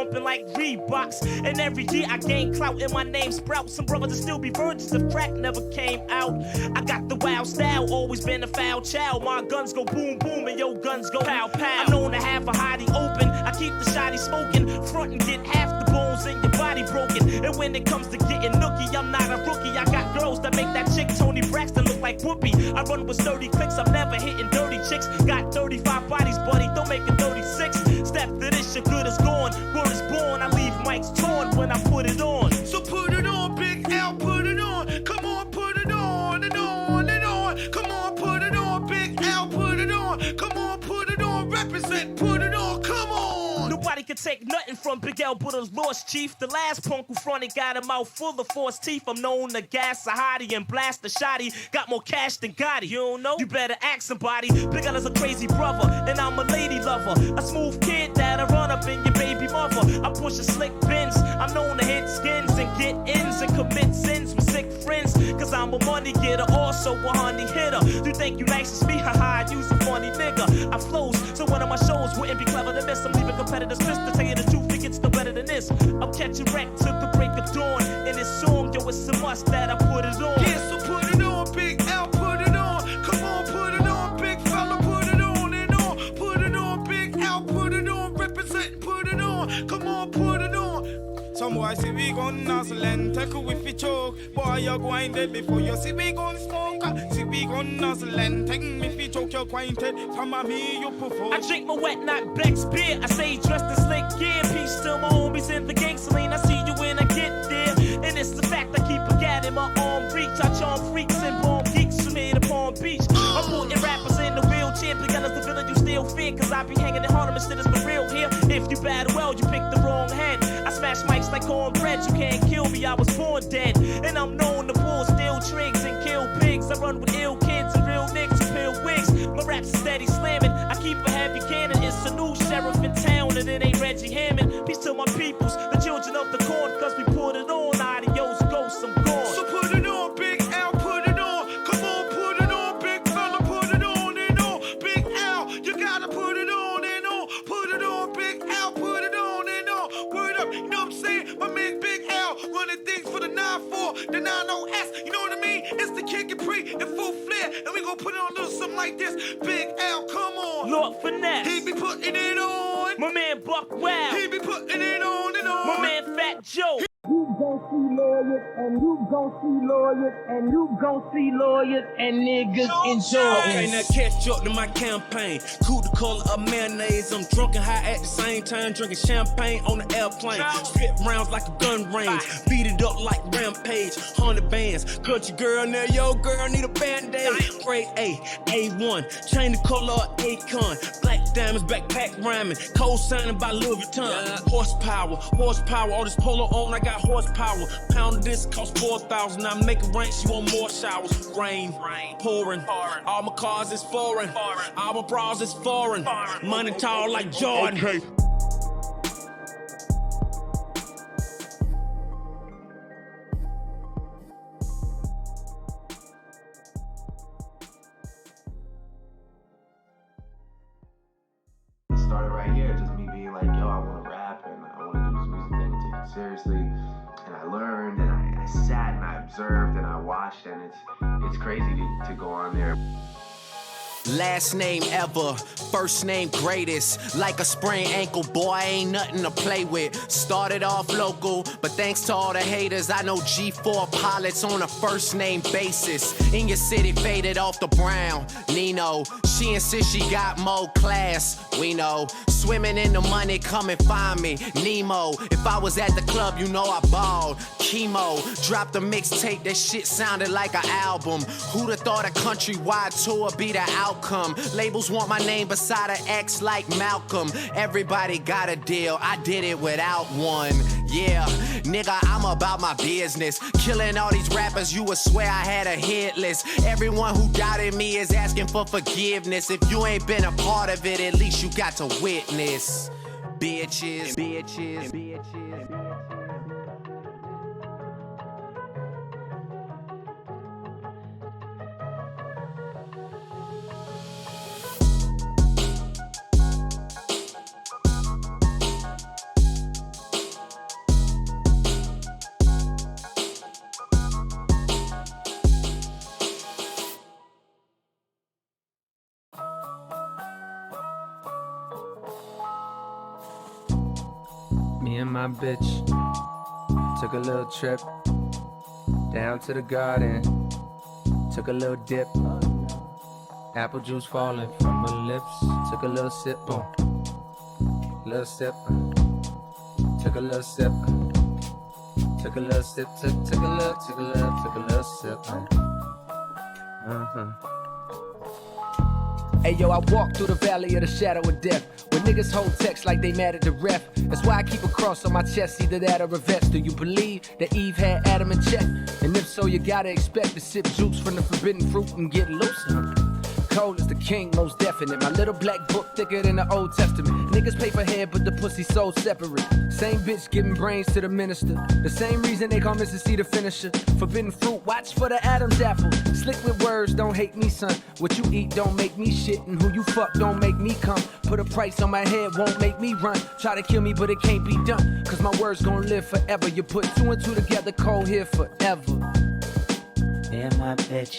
bumping like Reeboks. And every year I gain clout and my name sprouts. Some brothers will still be virgins if crack never came out. I got the wild style, always been a foul child. My guns go boom boom and your guns go pow pow. I'm known to have a hottie open. I keep the shotty smoking. Front and get half the bones in your body broken. And when it comes to getting nookie, I'm not a rookie. I got girls that make that chick Tony Braxton look like Whoopi. I run with sturdy clicks, I'm never hitting dirty chicks. Got 35 bodies, buddy, don't make it 36. Step to this, your good is gone. Word is born, I leave mics torn when I put it on. So put it on, Big L, put it on. Come on, put it on and on and on. Come on, put it on, Big L, put it on. Come on, put it on, represent, put it on, come on. Nobody could take nothing from Big L but a lost chief. The last punk who fronted got a mouth full of false teeth. I'm known to gas a hottie and blast a shotty. Got more cash than Gotti. You don't know? You better ask somebody. Big L is a crazy brother, and I'm a lady lover. A smooth kid that'll run up in your baby mother. I push a slick Benz. I'm known to hit skins and get ins and commit sins with sick friends. Cause I'm a money getter, also a honey hitter. You think you nice as me? Haha, you's a funny nigga. I flows, so one of my shows wouldn't be clever to miss. I'm leaving competitors pissed. To tell you the truth, it gets no better than this. I'm catching wreck till the break of dawn. In this song, yo, it's a must that I put it on. Yeah, so put it on, Big L, put it on. Come on, put it on, big fella, put it on and on. Put it on, Big L, put it on, represent, put it on. Come on, put it on. Some boy see we gon' nuzzle and tackle with it choke. Boy, you're going dead before you see we gon' smoke. See we gon' nuzzle and take me if you choke, you're acquainted. From me, you perform. I drink my wet, not Beck's beer. I say dressed in slick gear. Peace to my homies in the gangster lane. I see you when I get there. And it's the fact I keep a gat in my arm reach. I charm freaks and bomb geeks from here to Palm Beach. I'm putting rappers in the wheelchair. Big L is the villain you still fear. Cause I be hanging in Harlem instead it's for real here. If you battle well, you pick the wrong head. I smash mics like cornbread. You can't kill me, I was born dead. And I'm known to pull steel trigs and kill pigs. I run with ill kids and real niggas who peel wigs. My raps are steady slamming. I keep a heavy cannon. It's a new sheriff in town and it ain't Reggie Hammond. Peace to my peoples, the children of the corn. Cause we put it on. Adios, ghosts, I'm gone. So put it on, Big L, put it on. Come on, put it on, big fella, put it on and on. Big L, you gotta put it on and on. Put it on, Big L, put it on and on. Word up, you know what I'm saying? My man Big L, running things for the 9-4, the 90S. You know what I mean? It's the Kid Capri in full flare. And we gon' put it on a little something like this. Big L, come on. Lord Finesse. He be putting it on. My man Buck Wow. He be putting it on and on. My man Fat Joe. You gon' see lawyers, and you gon' see lawyers, and you gon' see lawyers, and niggas enjoy. Okay, now catch up to my campaign. Cool the color of mayonnaise. I'm drunk and high at the same time, drinking champagne on the airplane. Spit rounds like a gun range, beat it up like Rampage. 100 bands, cut your girl now, yo girl need a band-aid. Grade A, A1, chain the color of Akon. Black diamonds, backpack rhyming, co-signing by Louis Vuitton. Horsepower, all this polo on, I got horsepower. Pound of this cost 4,000. I make it rain, she want more showers. Rain, pouring. All my cars is foreign. All my bras is foreign. Money tall like Jordan. Okay. It started right here, just me being like, yo, I want to rap and I want to do this music thing and take it seriously. And I learned and I sat and I observed and I watched, and it's crazy to go on there. Last name ever, first name greatest. Like a sprained ankle, boy, ain't nothing to play with. Started off local, but thanks to all the haters, I know G4 pilots on a first name basis. In your city, faded off the brown. Nino, she insists she got more class. We know, swimming in the money, come and find me. Nemo, if I was at the club, you know I balled. Chemo, dropped a mixtape, that shit sounded like an album. Who'da thought a countrywide tour be the outcome? Labels want my name beside an X like Malcolm. Everybody got a deal, I did it without one. Yeah, nigga, I'm about my business. Killing all these rappers, you would swear I had a hit list. Everyone who doubted me is asking for forgiveness. If you ain't been a part of it, at least you got to witness. Bitches, bitches, bitches. Me and my bitch took a little trip down to the garden, took a little dip, apple juice falling from her lips, took a little sip, little sip, took a little sip, took a little sip, took a little sip. Hey yo, I walk through the valley of the shadow of death, where niggas hold text like they mad at the ref. That's why I keep a cross on my chest, either that or a vest. Do you believe that Eve had Adam in check? And if so, you gotta expect to sip juice from the forbidden fruit and get loose. Cold is the king, most definite. My little black book thicker than the Old Testament. Niggas pay for head, but the pussy so separate. Same bitch giving brains to the minister. The same reason they call Mrs. C the finisher. Forbidden fruit, watch for the Adam's apple. Slick with words, don't hate me, son. What you eat don't make me shit, and who you fuck don't make me come. Put a price on my head, won't make me run. Try to kill me, but it can't be done. Cause my words gon' live forever. You put two and two together, cold here forever. Me and my bitch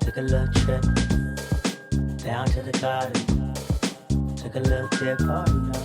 took a little trip down to the garden, took a little dip, oh no.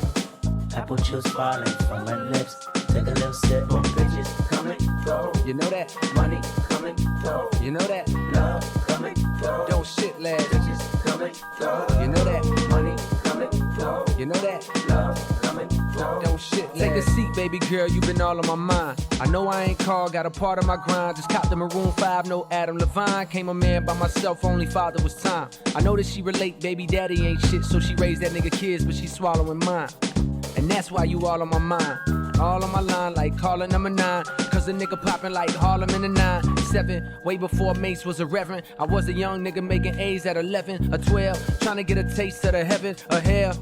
Apple juice falling from her lips, took a little sip. Bitches come and go, You know that? money come and go, You know that? love come and go. Don't shit last. Bitches come and go, You know that? money come and go, You know that? love come and go. Don't shit last. Take a seat, baby girl, you been all on my mind. I know I ain't called, got a part of my grind. Just copped the Maroon 5, no Adam Levine. Came a man by myself, only father was time. I know that she relate, baby daddy ain't shit, so she raised that nigga kids, but she swallowing mine. And that's why you all on my mind. All on my line like calling number 9. Cause a nigga popping like Harlem in the 9-7. Way before Mace was a reverend. I was a young nigga making A's at 11 or 12. Trying to get a taste of the heaven or hell.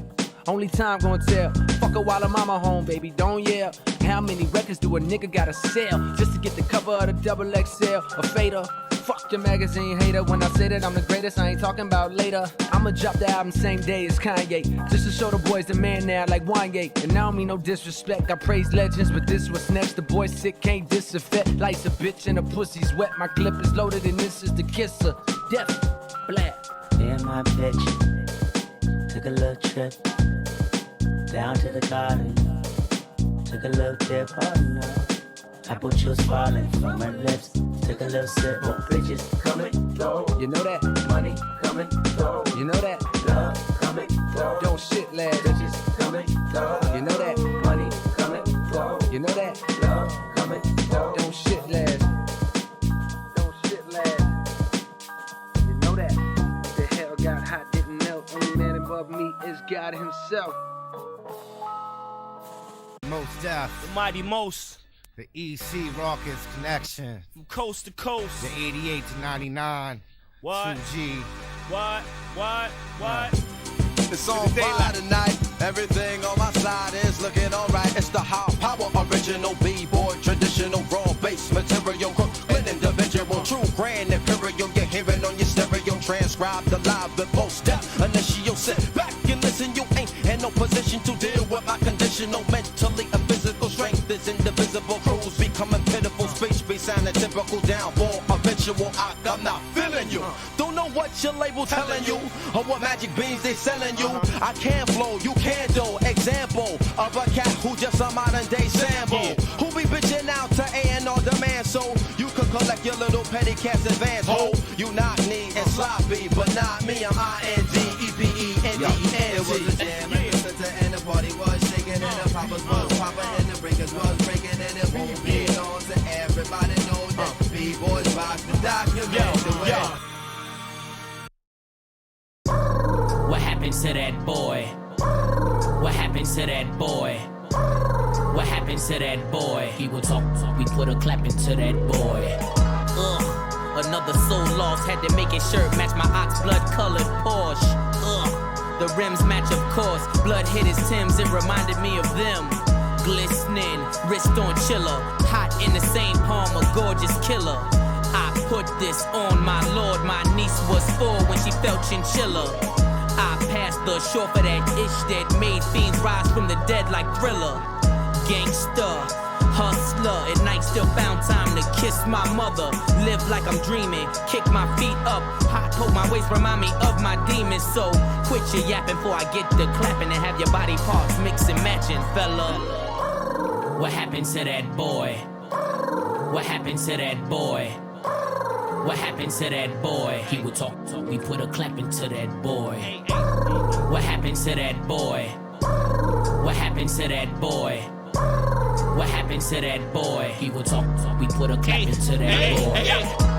Only time gonna tell. Fuck her while her mama home, baby, don't yell. How many records do a nigga gotta sell just to get the cover of the double XL or fader? Fuck your magazine hater. When I say that I'm the greatest, I ain't talking about later. I'ma drop the album same day as Kanye, just to show the boys the man now like Wanye. And I don't mean no disrespect, I praise legends, but this what's next. The boy sick, can't disaffect. Life's a bitch and the pussy's wet. My clip is loaded and this is the kisser. Death, black. Me and my bitch took a little trip down to the garden, took a little dip, oh no. Apple juice falling from her lips, took a little sip. Bitches come and go, You know that? money come and go, You know that? love come and go. Don't shit last. Bitches come and go, You know that? money come and go, You know that? love come and go. Don't shit last. Don't shit last. You know that? The hell got hot, didn't melt. Only man above me is God himself. Most Def, The mighty most, the EC Rockets Connection, from coast to coast. the 88 to 99, What? 2G. What? It's on fire tonight. Everything on my side is looking alright. It's the high power, original B-boy, traditional raw bass material, Crooklyn individual, true grand imperial. You're hearing on your stereo, transcribed alive with most depth. Initial, sit back and listen. You ain't in no position to deal with my conditional, mentally and physical strength is indivisible. Crews becoming pitiful, speech be sounding typical, downfall, eventual. I'm not feeling you. Don't know what your label telling you, or what magic beans they selling you. I can't flow, you can't do. Example of a cat who just a modern day sample, who be bitching out to A&R demand, so you could collect your little petty cash advance. Ho, you not neat and sloppy, but not me. I'm INDEPENDENT. It was a jam at the center and the party was shaking and the poppers was popping and the breakers was breaking and it won't be known to everybody know that B-boys rock the document the way. What happened to that boy? What happened to that boy? What happened to that boy? People talk, we put a clap into that boy. Another soul lost, had to make his shirt match my ox blood colored Porsche. The rims match, of course. Blood hit his Timbs, it reminded me of them. Glistening, wrist on chiller, hot in the same palm, a gorgeous killer. I put this on my lord, my niece was 4 when she felt chinchilla. I passed the shore for that ish that made fiends rise from the dead like Thriller. Gangster, hustler, at night still found time to kiss my mother. Live like I'm dreaming, kick my feet up, hot hold my waist, remind me of my demons. So quit your yapping before I get the clapping and have your body parts mix and matching, fella. What happened to that boy? What happened to that boy? What happened to that boy? He would talk, we put a clap into that boy. What happened to that boy? What happened to that boy? What happened to that boy? He would talk, we put a clap into that boy.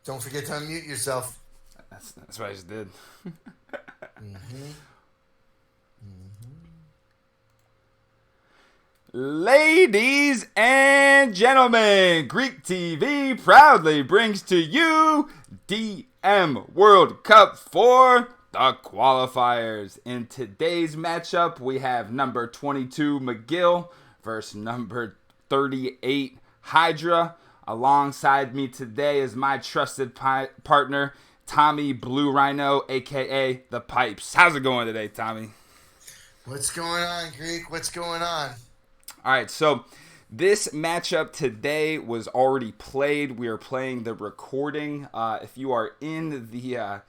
Don't forget to unmute yourself. That's what I just did. Ladies and gentlemen, Greek TV proudly brings to you DM World Cup for the qualifiers. In today's matchup, we have number 22 Miguel versus number 38 Hydra. Alongside me today is my trusted partner, Tommy Blue Rhino, a.k.a. The Pipes. How's it going today, Tommy? What's going on, Greek? What's going on? All right, so this matchup today was already played. We are playing the recording. If you are in the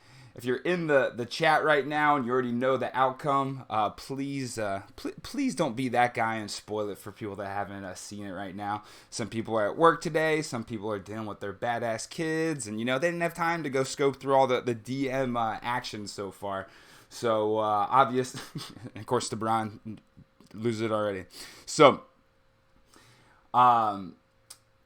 chat right now and you already know the outcome, please don't be that guy and spoil it for people that haven't seen it right now. Some people are at work today. Some people are dealing with their badass kids, and they didn't have time to go scope through all the DM action so far. So obvious, of course, LeBron lose it already. So. A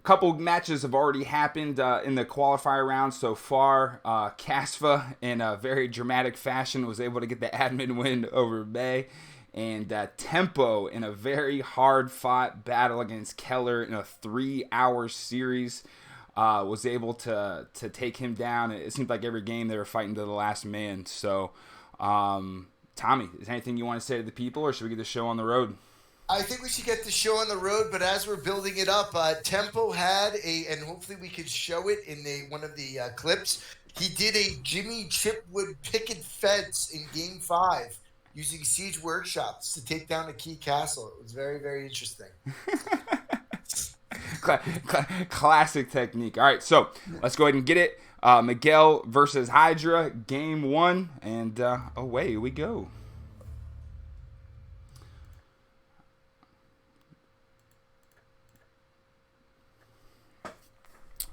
couple matches have already happened in the qualifier round so far. Casfa, in a very dramatic fashion, was able to get the admin win over Bay. And Tempo, in a very hard-fought battle against Keller in a 3-hour series, was able to take him down. It seemed like every game they were fighting to the last man. So, Tommy, is there anything you want to say to the people, or should we get the show on the road? I think we should get the show on the road, but as we're building it up, Tempo had and hopefully we could show it in one of the clips. He did a Jimmy Chipwood picket fence in Game 5 using Siege Workshops to take down a key castle. It was very, very interesting. Classic technique. All right, so let's go ahead and get it. Miguel versus Hydra, Game 1, and away we go.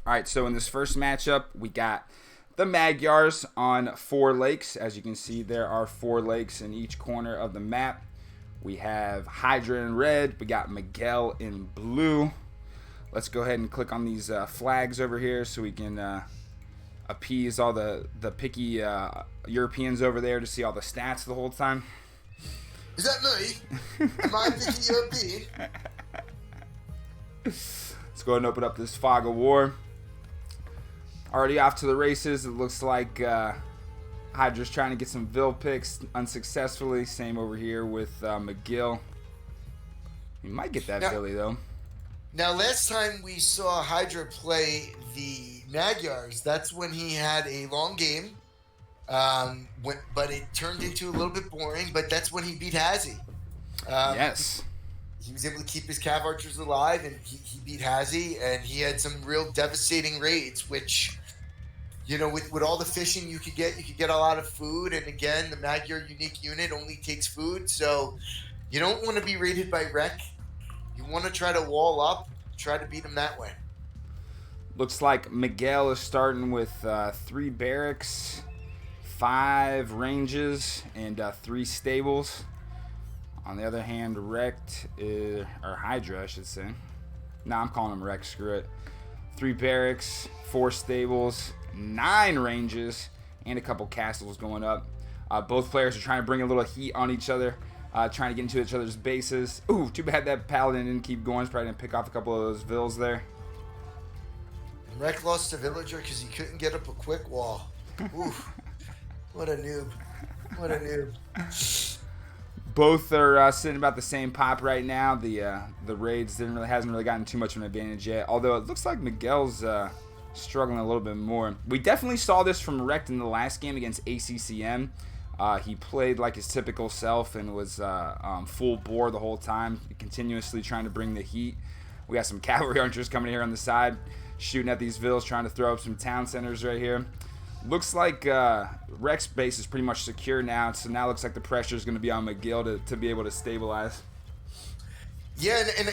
All right, so in this first matchup, we got the Magyars on 4 lakes. As you can see, there are 4 lakes in each corner of the map. We have Hydra in red. We got Miguel in blue. Let's go ahead and click on these flags over here so we can appease all the picky Europeans over there to see all the stats the whole time. Is that me? Am I picky European? Let's go ahead and open up this Fog of War. Already off to the races. It looks like Hydra's trying to get some Vil picks unsuccessfully. Same over here with McGill. He might get that Billy though. Now, last time we saw Hydra play the Magyars, that's when he had a long game, but it turned into a little bit boring. But that's when he beat Hazy. Yes. He was able to keep his Cav Archers alive, and he beat Hazy, and he had some real devastating raids, which, with all the fishing you could get a lot of food, and again, the Magyar unique unit only takes food, so you don't want to be raided by Wreck. You want to try to wall up, try to beat him that way. Looks like Miguel is starting with 3 barracks, 5 ranges, and 3 stables. On the other hand, or Hydra, I should say. Nah, I'm calling him Wreck, screw it. 3 barracks, 4 stables, 9 ranges, and a couple castles going up. Both players are trying to bring a little heat on each other, trying to get into each other's bases. Ooh, too bad that Paladin didn't keep going. He's probably going to pick off a couple of those Vils there. And Wreck lost to Villager because he couldn't get up a quick wall. Oof. What a noob. What a noob. Both are sitting about the same pop right now. The raids hasn't really gotten too much of an advantage yet. Although it looks like Miguel's struggling a little bit more. We definitely saw this from Rekt in the last game against ACCM. He played like his typical self and was full bore the whole time, continuously trying to bring the heat. We got some cavalry archers coming here on the side, shooting at these Vils, trying to throw up some town centers right here. Looks like Rekt's base is pretty much secure now, so now it looks like the pressure is going to be on McGill to be able to stabilize. Yeah, and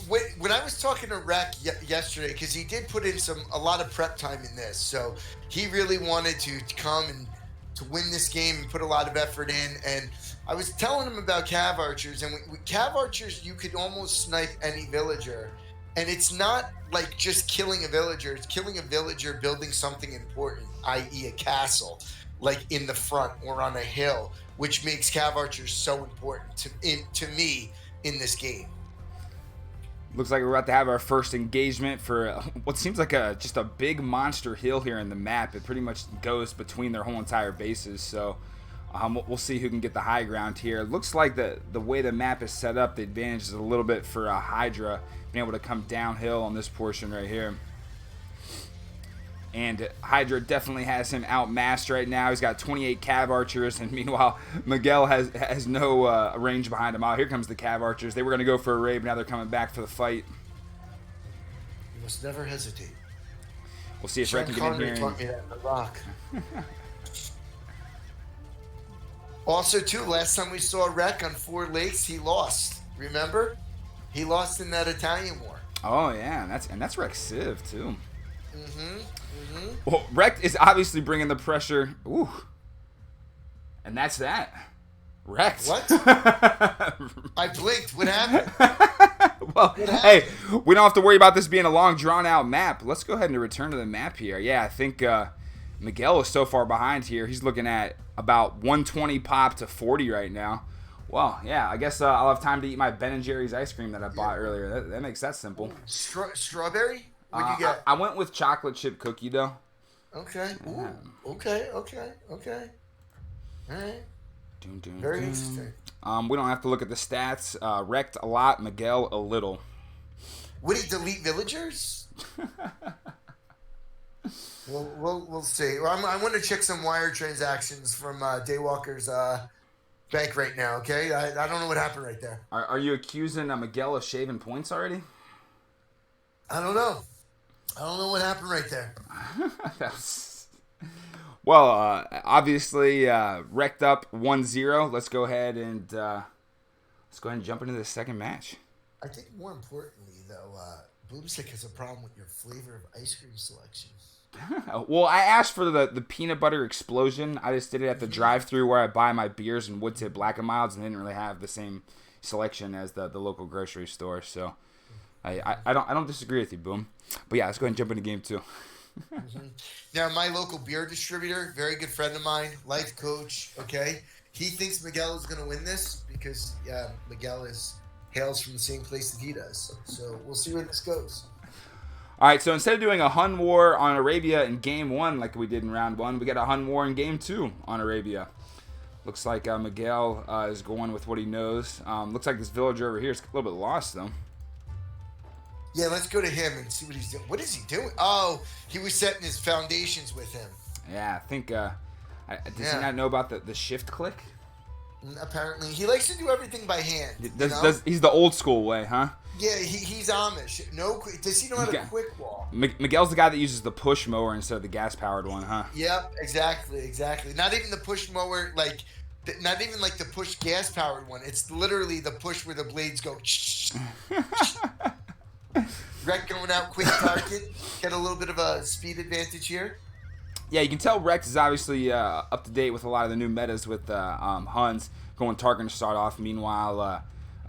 when I was talking to Wreck yesterday, because he did put in a lot of prep time in this, so he really wanted to come and to win this game and put a lot of effort in. And I was telling him about Cav Archers, and with Cav Archers, you could almost snipe any villager. And it's not like just killing a villager. It's killing a villager building something important, i.e. a castle, like in the front or on a hill, which makes Cav Archers so important to me in this game. Looks like we're about to have our first engagement for what seems like just a big monster hill here in the map. It pretty much goes between their whole entire bases, so we'll see who can get the high ground here. Looks like the way the map is set up, the advantage is a little bit for Hydra being able to come downhill on this portion right here. And Hydra definitely has him outmassed right now. He's got 28 cav archers, and meanwhile, Miguel has no range behind him. Oh, here comes the cav archers. They were going to go for a raid, but now they're coming back for the fight. You must never hesitate. We'll see if Sean Rek can get in here. taught me that in The Rock. Also, too, last time we saw Rek on 4 Lakes, he lost. Remember? He lost in that Italian war. Oh yeah, and that's Rek Civ too. Mm-hmm. Well, Rek is obviously bringing the pressure. Ooh, and that's that. Wrecked. What? I blinked. What happened? Well, hey, we don't have to worry about this being a long, drawn-out map. Let's go ahead and return to the map here. Yeah, I think Miguel is so far behind here. He's looking at about 120 pop to 40 right now. Well, yeah, I guess I'll have time to eat my Ben & Jerry's ice cream that I bought earlier. That makes that simple. Strawberry? What'd you get? I went with chocolate chip cookie, though. Okay. Ooh. Okay. All right. Very interesting. We don't have to look at the stats. Wrecked a lot, Miguel a little. Would he delete villagers? We'll see. Well, I want to check some wire transactions from Daywalker's bank right now. Okay, I don't know what happened right there. Are you accusing Miguel of shaving points already? I don't know. I don't know what happened right there. Well, obviously, wrecked up 1-0. Let's go ahead and jump into the second match. I think more importantly, though, Boomstick has a problem with your flavor of ice cream selection. Well, I asked for the peanut butter explosion. I just did it at the drive-thru where I buy my beers and Woodtip Black & Milds, and they didn't really have the same selection as the local grocery store. So I don't disagree with you, Boom. But yeah, let's go ahead and jump into game 2. Now, my local beer distributor, very good friend of mine, life coach, okay? He thinks Miguel is going to win this because Miguel hails from the same place that he does. So we'll see where this goes. All right, so instead of doing a Hun War on Arabia in Game 1 like we did in Round 1, we got a Hun War in Game 2 on Arabia. Looks like Miguel is going with what he knows. Looks like this villager over here is a little bit lost, though. Yeah, let's go to him and see what he's doing. What is he doing? Oh, he was setting his foundations with him. Yeah, I think... does he not know about the shift click? Apparently. He likes to do everything by hand. He's the old school way, huh? Yeah, he's Amish. Does he know how to quick wall? Miguel's the guy that uses the push mower instead of the gas-powered one, huh? Yep, exactly. Not even the push mower, not even like the push gas-powered one. It's literally the push where the blades go. Rek going out, quick target, get a little bit of a speed advantage here. Yeah, you can tell Rex is obviously up to date with a lot of the new metas with Huns going Tarkin to start off. Meanwhile,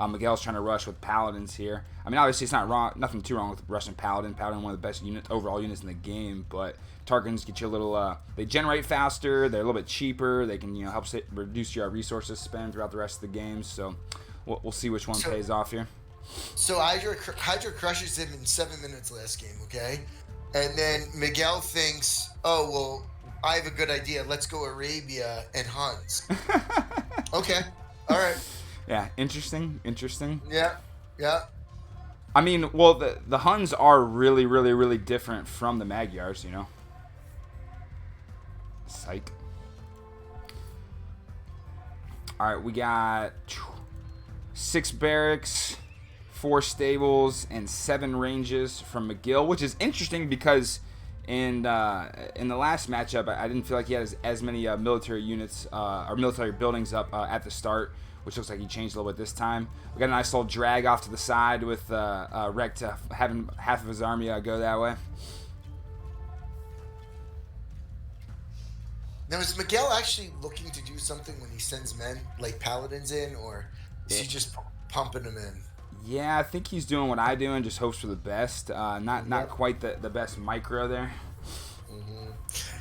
Miguel's trying to rush with Paladins here. I mean, obviously it's not wrong, nothing too wrong with rushing Paladin. Paladin, one of the best overall units in the game, but Tarkins get you a little. They generate faster. They're a little bit cheaper. They can help reduce your resources spend throughout the rest of the game. So we'll see which one pays off here. So Hydra crushes him in 7 minutes last game, okay? And then Miguel thinks, oh, well, I have a good idea. Let's go Arabia and Huns. Okay. All right. Yeah, interesting. Yeah. I mean, well, the Huns are really, really, really different from the Magyars, Psych. All right, we got 6 barracks, 4 stables, and 7 ranges from Miguel, which is interesting because in the last matchup, I didn't feel like he had as many military units or military buildings up at the start, which looks like he changed a little bit this time. We got a nice little drag off to the side with Rek to having half of his army go that way. Now, is Miguel actually looking to do something when he sends men, like Paladins in, or is he just pumping them in? Yeah, I think he's doing what I do and just hopes for the best. Not quite the best micro there. Mm-hmm.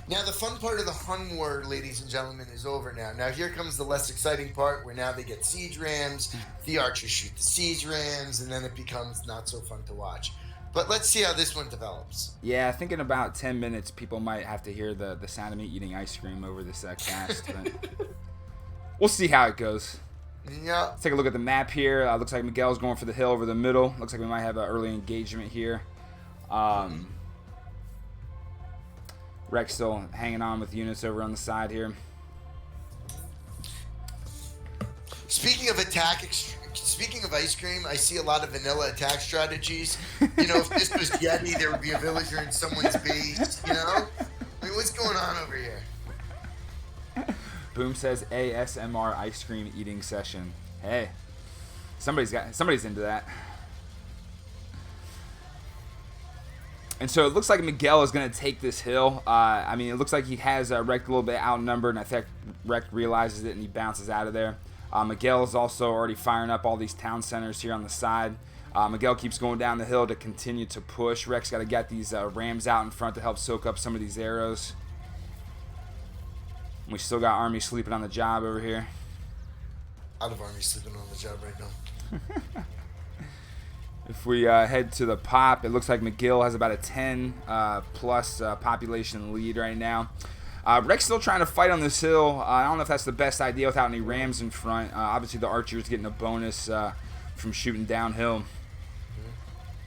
Now, the fun part of the Hun War, ladies and gentlemen, is over now. Now, here comes the less exciting part where now they get siege rams, the archers shoot the siege rams, and then it becomes not so fun to watch. But let's see how this one develops. Yeah, I think in about 10 minutes, people might have to hear the sound of me eating ice cream over this cast. But we'll see how it goes. Yeah. Let's take a look at the map here. Looks like Miguel's going for the hill over the middle. Looks like we might have an early engagement here. Rex still hanging on with units over on the side here. Speaking of speaking of ice cream, I see a lot of vanilla attack strategies. You know, if this was Yeti, there would be a villager in someone's base. You know, I mean, what's going on over here? Boom says ASMR ice cream eating session. Hey, somebody's into that. And so it looks like Miguel is going to take this hill. I mean, it looks like he has Rec a little bit outnumbered, and I think Rec realizes it and he bounces out of there. Miguel is also already firing up all these town centers here on the side. Miguel keeps going down the hill to continue to push. Rec's got to get these rams out in front to help soak up some of these arrows. We still got Army sleeping on the job over here. Out of Army sleeping on the job right now. If we head to the pop, it looks like McGill has about a 10 plus population lead right now. Rec's still trying to fight on this hill. I don't know if that's the best idea without any rams in front. Obviously, the archer's getting a bonus from shooting downhill.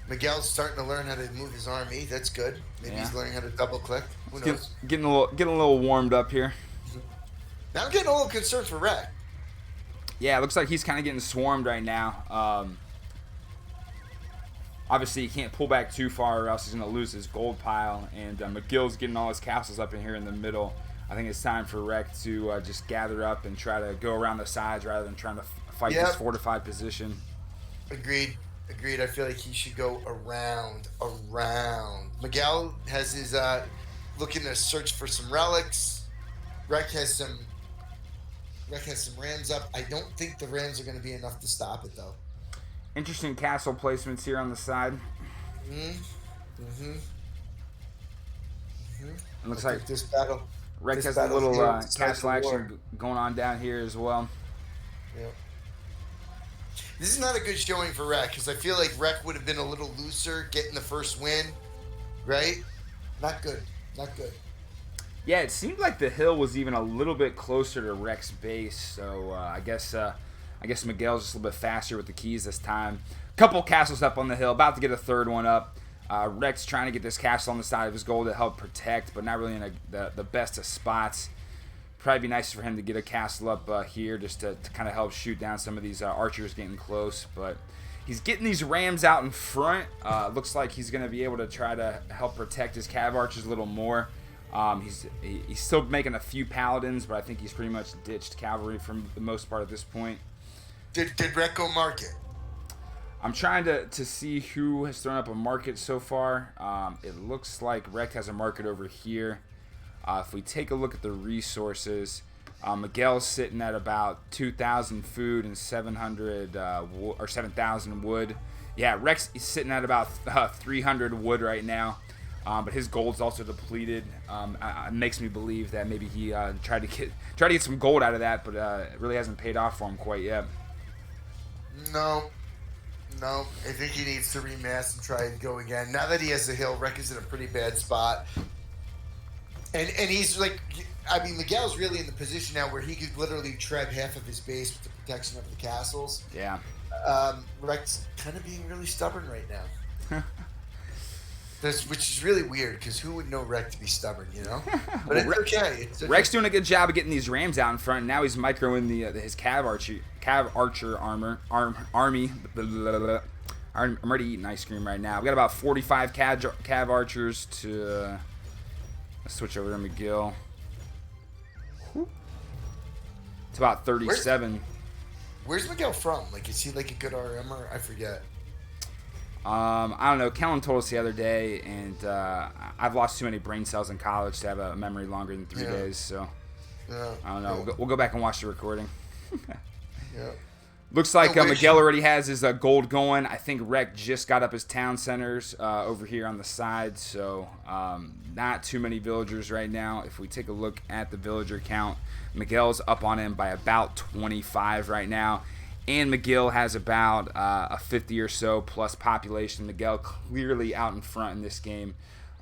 Miguel's starting to learn how to move his army. That's good. Maybe he's learning how to double click. Who knows? Getting a little warmed up here. Now I'm getting a little concerned for Rec. Yeah, it looks like he's kind of getting swarmed right now. Obviously, he can't pull back too far or else he's going to lose his gold pile. And McGill's getting all his castles up in here in the middle. I think it's time for Rec to just gather up and try to go around the sides rather than trying to fight this fortified position. Agreed. I feel like he should go around. Miguel has his looking to search for some relics. Rec has some rams up. I don't think the rams are going to be enough to stop it though. Interesting castle placements here on the side. It looks like this battle. Rec has a little castle action going on down here as well. Yep. This is not a good showing for Rec because I feel like Rec would have been a little looser getting the first win, right? Not good. Yeah, it seemed like the hill was even a little bit closer to Rec's base, so I guess Miguel's just a little bit faster with the keys this time. Couple castles up on the hill, about to get a third one up. Rec's trying to get this castle on the side of his goal to help protect, but not really in the best of spots. Probably be nice for him to get a castle up here just to kind of help shoot down some of these archers getting close. But he's getting these rams out in front. Looks like he's going to be able to try to help protect his cav archers a little more. He's still making a few paladins, but I think he's pretty much ditched cavalry for the most part at this point. Did Rec go market? I'm trying to see who has thrown up a market so far. It looks like Rec has a market over here. If we take a look at the resources, Miguel's sitting at about 2,000 food and 700 or 7,000 wood. Yeah, Rex is sitting at about 300 wood right now, but his gold's also depleted. It makes me believe that maybe he tried to get some gold out of that, but it really hasn't paid off for him quite yet. No, I think he needs to remass and try and go again. Now that he has the hill, Rec is in a pretty bad spot. And he's like, I mean, Miguel's really in the position now where he could literally tread half of his base with the protection of the castles. Yeah. Rec's kind of being really stubborn right now. Which is really weird, because who would know Rec to be stubborn, you know? But it's okay. Rec's doing a good job of getting these rams out in front, and now he's microing his cav archer army. I'm already eating ice cream right now. We got about 45 cav archers to... Let's switch over to McGill. It's about 37. Where's Miguel from? Like, is he like a good RMer? I forget. I don't know. Kellen told us the other day, and I've lost too many brain cells in college to have a memory longer than 3 days. So I don't know. We'll go back and watch the recording. Yeah. Looks like Miguel already has his gold going. I think Rec just got up his town centers over here on the side, so not too many villagers right now. If we take a look at the villager count, Miguel's up on him by about 25 right now, and McGill has about a 50 or so plus population. Miguel clearly out in front in this game.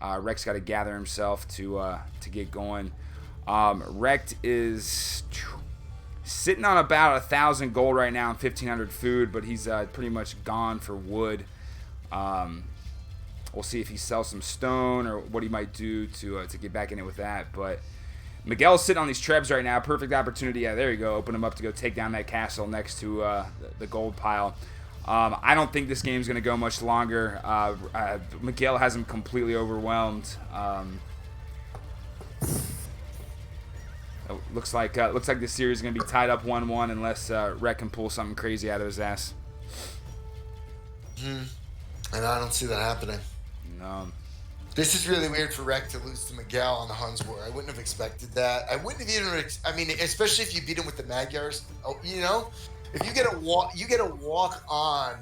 Rec's got to gather himself to get going. Rec is sitting on about 1,000 gold right now and 1,500 food, but he's pretty much gone for wood. Well, We'll see if he sells some stone or what he might do to get back in it with that. But Miguel's sitting on these trebs right now. Perfect opportunity. Yeah, there you go. Open him up to go take down that castle next to the gold pile. I don't think this game's going to go much longer. Miguel has him completely overwhelmed. Looks like this series is going to be tied up 1-1 unless Rhett can pull something crazy out of his ass. And I don't see that happening. No. This is really weird for Rek to lose to Miguel on the Huns War. I wouldn't have expected that. I wouldn't have even. I mean, especially if you beat him with the Magyars. Oh, you know, if you get a walk on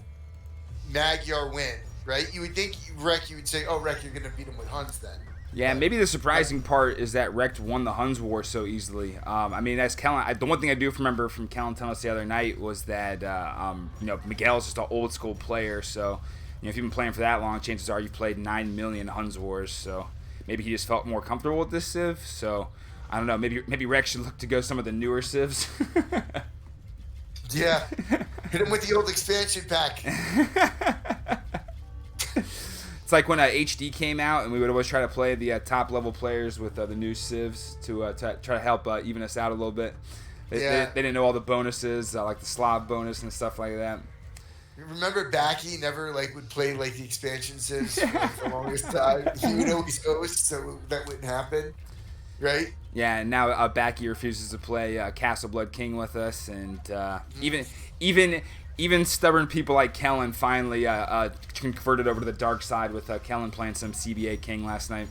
Magyar win, right? You would think Rek. You would say, "Oh, Rek, you're going to beat him with Huns then." Yeah, maybe the surprising part is that Rekt won the Huns War so easily. I mean, as Kellen, the one thing I do remember from Kellen telling us the other night was that Miguel's just an old school player. So, if you've been playing for that long, chances are you've played 9 million Huns Wars. So maybe he just felt more comfortable with this Civ. So I don't know. Maybe Rekt should look to go some of the newer Civs. Yeah, hit him with the old expansion pack. It's like when HD came out, and we would always try to play the top level players with the new civs to try to help even us out a little bit. They didn't know all the bonuses, like the Slav bonus and stuff like that. Remember Backy never would play the expansion civs for the longest time. He would always host, so that wouldn't happen, right? Yeah, and now Backy refuses to play Castle Blood King with us, and even stubborn people like Kellen finally converted over to the dark side with Kellen playing some CBA King last night.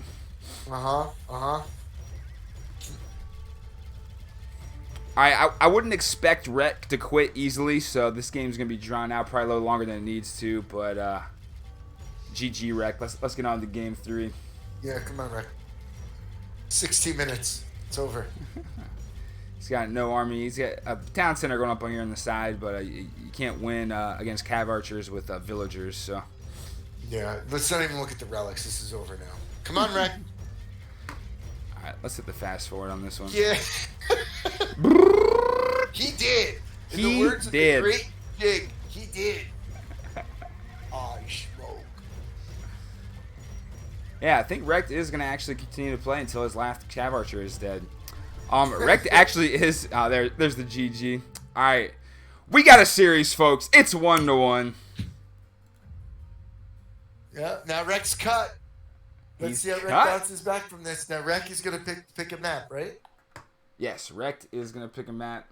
I wouldn't expect Rek to quit easily, so this game's going to be drawn out probably a little longer than it needs to, but GG Rek. Let's get on to game 3. Yeah, come on, Rek. 16 minutes. It's over. He's got no army. He's got a town center going up on here on the side, but you can't win against cav archers with villagers. So yeah, let's not even look at the relics. This is over now. Come on, Rek. All right, let's hit the fast forward on this one. Yeah. He did. In the words of the great Jig, he did. I smoke. Yeah, I think Rekt is going to actually continue to play until his last cav archer is dead. Rekt actually is. There's the GG. All right, we got a series, folks. It's 1-1. Yeah. Now Rek's cut. Let's see how Rek bounces back from this. Now Rek is gonna pick a map, right? Yes, Rekt is gonna pick a map.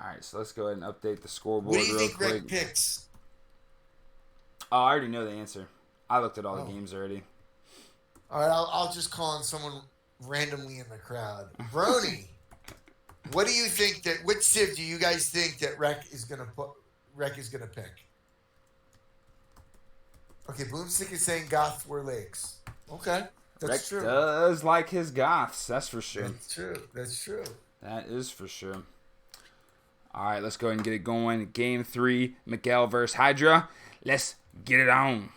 All right, so let's go ahead and update the scoreboard. What do you think Rek picks? Oh, I already know the answer. I looked at all the games already. All right, I'll just call on someone randomly in the crowd. Brony, what do you think what civ do you guys think that Rek is gonna pick? Okay, Boomstick is saying Goth War Lakes. Okay, that's true. Does like his Goths, that's for sure. That's true. That is for sure. All right, let's go ahead and get it going. Game 3, Miguel versus Hydra. Let's get it on.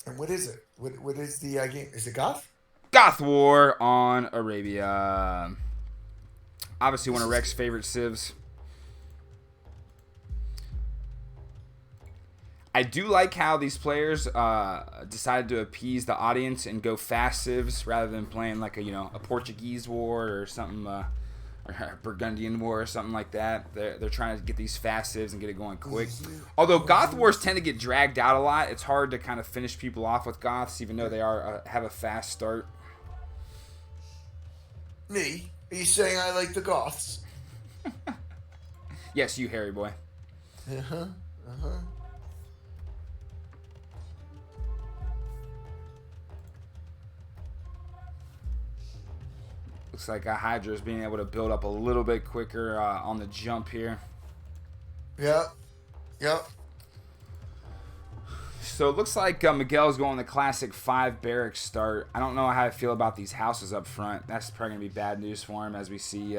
And what is it? What is the game? Is it Goth? Goth War on Arabia. Obviously one of Rek's favorite civs. I do like how these players decided to appease the audience and go fast civs rather than playing like a Portuguese war or something, or a Burgundian war or something like that. They're trying to get these fast civs and get it going quick. Although Goth wars tend to get dragged out a lot, it's hard to kind of finish people off with Goths, even though they have a fast start. Me? Are you saying I like the Goths? Yes, you hairy boy. Looks like Hydra is being able to build up a little bit quicker on the jump here. Yep. So it looks like Miguel's going the classic 5 barracks start. I don't know how I feel about these houses up front. That's probably going to be bad news for him as we see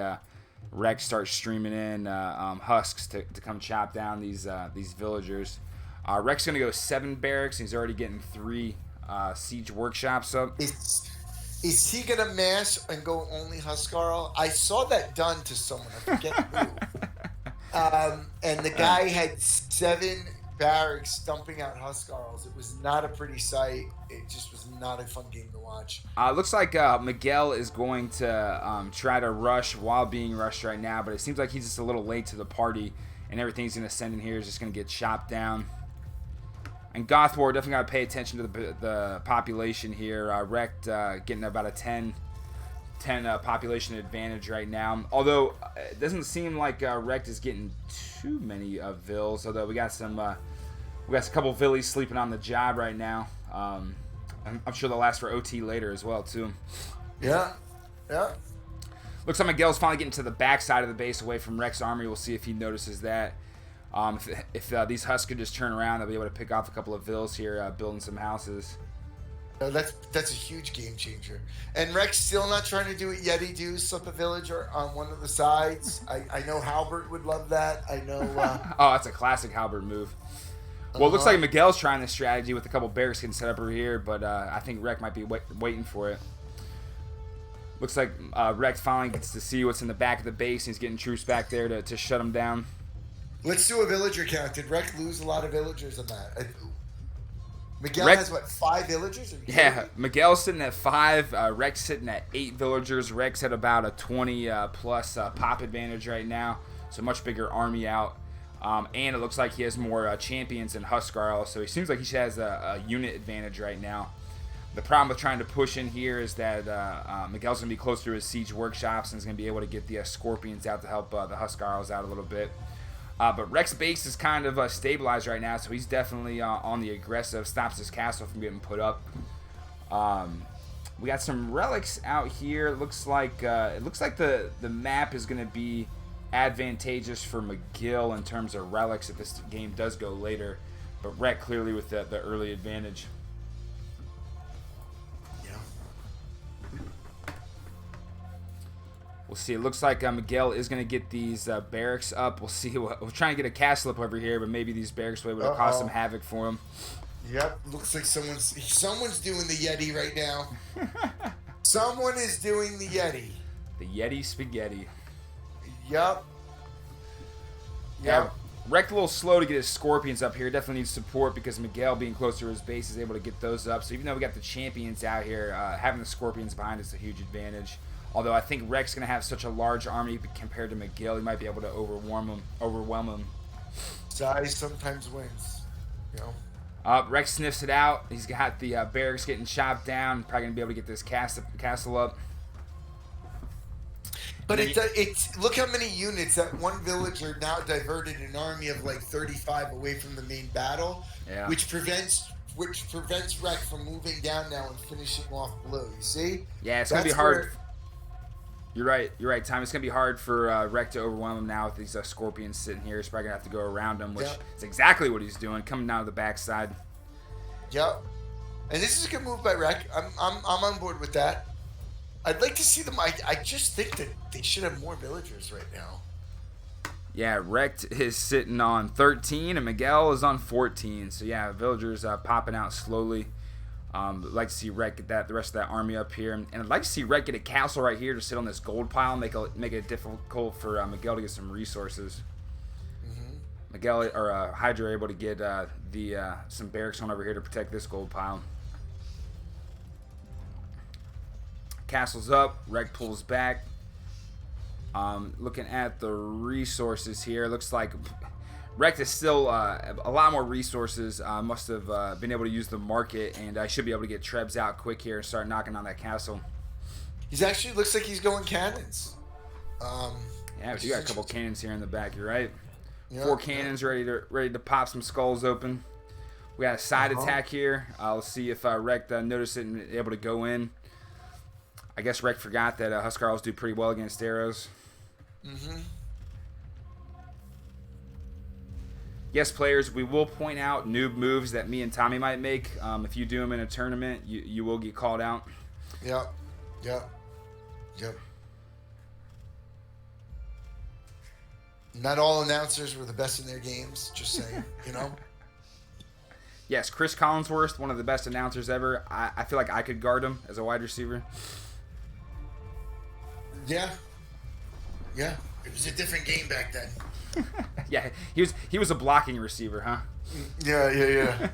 Rek start streaming in husks to come chop down these villagers. Rek's going to go 7 barracks. And he's already getting 3 siege workshops up. Is he going to mass and go only Huskarl? I saw that done to someone. I forget who. And the guy had 7 barracks dumping out Huskarls. It was not a pretty sight. It just was not a fun game to watch. Looks like Miguel is going to try to rush while being rushed right now, but it seems like he's just a little late to the party, and everything he's going to send in here is just going to get chopped down. And Gothwar definitely got to pay attention to the population here. Wrecked getting about a 10 population advantage right now. Although it doesn't seem like Wrecked is getting too many vills. Although we got a couple villies sleeping on the job right now. I'm sure they'll last for OT later as well too. Yeah. Looks like Miguel's finally getting to the back side of the base away from Wreck's army. We'll see if he notices that. If these Husks could just turn around, they'll be able to pick off a couple of vills here, building some houses. That's a huge game changer. And Rex still not trying to do what Yeti do, slip a villager on one of the sides. I know Halbert would love that. I know. Oh, that's a classic Halbert move. Well, it looks like Miguel's trying this strategy with a couple barracks getting set up over here, but I think Rek might be waiting for it. Looks like Rek finally gets to see what's in the back of the base, and he's getting troops back there to shut him down. Let's do a villager count. Did Rek lose a lot of villagers on that? Miguel has, what, 5 villagers? Yeah, Miguel's sitting at 5. Rek's sitting at 8 villagers. Rek's at about a 20 plus pop advantage right now, so much bigger army out. And it looks like he has more champions than Huskarl, so he seems like he has a unit advantage right now. The problem with trying to push in here is that Miguel's going to be closer to his siege workshops and is going to be able to get the Scorpions out to help the Huskarls out a little bit. But Rek's base is kind of stabilized right now, so he's definitely on the aggressive, stops his castle from getting put up. We got some relics out here. It looks like the map is going to be advantageous for Miguel in terms of relics if this game does go later, but Rek clearly with the early advantage. We'll see. It looks like Miguel is going to get these barracks up. We'll see. We're trying to get a castle up over here, but maybe these barracks will be able to cause some havoc for him. Yep. Looks like someone's doing the Yeti right now. Someone is doing the Yeti. The Yeti spaghetti. Yep. Yeah. Rek a little slow to get his Scorpions up here. Definitely needs support because Miguel, being closer to his base, is able to get those up. So even though we got the champions out here, having the Scorpions behind is a huge advantage. Although I think Rek's going to have such a large army compared to Miguel, he might be able to overwhelm him. Size sometimes wins, you know. Rek sniffs it out. He's got the barracks getting chopped down. Probably going to be able to get this castle up. But it's look how many units that one villager now diverted an army of like 35 away from the main battle, which prevents Rek from moving down now and finishing off blue. You see? Yeah, it's going to be hard. You're right, Tom. It's going to be hard for Rek to overwhelm him now with these Scorpions sitting here. He's probably going to have to go around him, which is exactly what he's doing, coming down to the backside. Yep. And this is a good move by Rek. I'm on board with that. I'd like to see them. I just think that they should have more villagers right now. Yeah, Rek is sitting on 13, and Miguel is on 14. So, yeah, villagers popping out slowly. I'd like to see Rek get the rest of that army up here. And I'd like to see Rek get a castle right here to sit on this gold pile and make it difficult for Miguel to get some resources. Mm-hmm. Miguel or Hydra are able to get some barracks on over here to protect this gold pile. Castle's up. Rek pulls back. Looking at the resources here, looks like Rek is still a lot more resources. Must have been able to use the market, and I should be able to get Trebs out quick here and start knocking on that castle. He's actually looks like he's going cannons. Yeah, but you got a couple cannons here in the back. You're right. Yep, 4 cannons ready to pop some skulls open. We got a side attack here. I'll see if Rek noticed it and able to go in. I guess Rek forgot that Huskarls do pretty well against arrows. Mm-hmm. Yes, players, we will point out noob moves that me and Tommy might make. If you do them in a tournament, you will get called out. Yep. Not all announcers were the best in their games, just saying, you know? Yes, Chris Collinsworth, one of the best announcers ever. I feel like I could guard him as a wide receiver. Yeah. It was a different game back then. Yeah, he was a blocking receiver, huh? Yeah.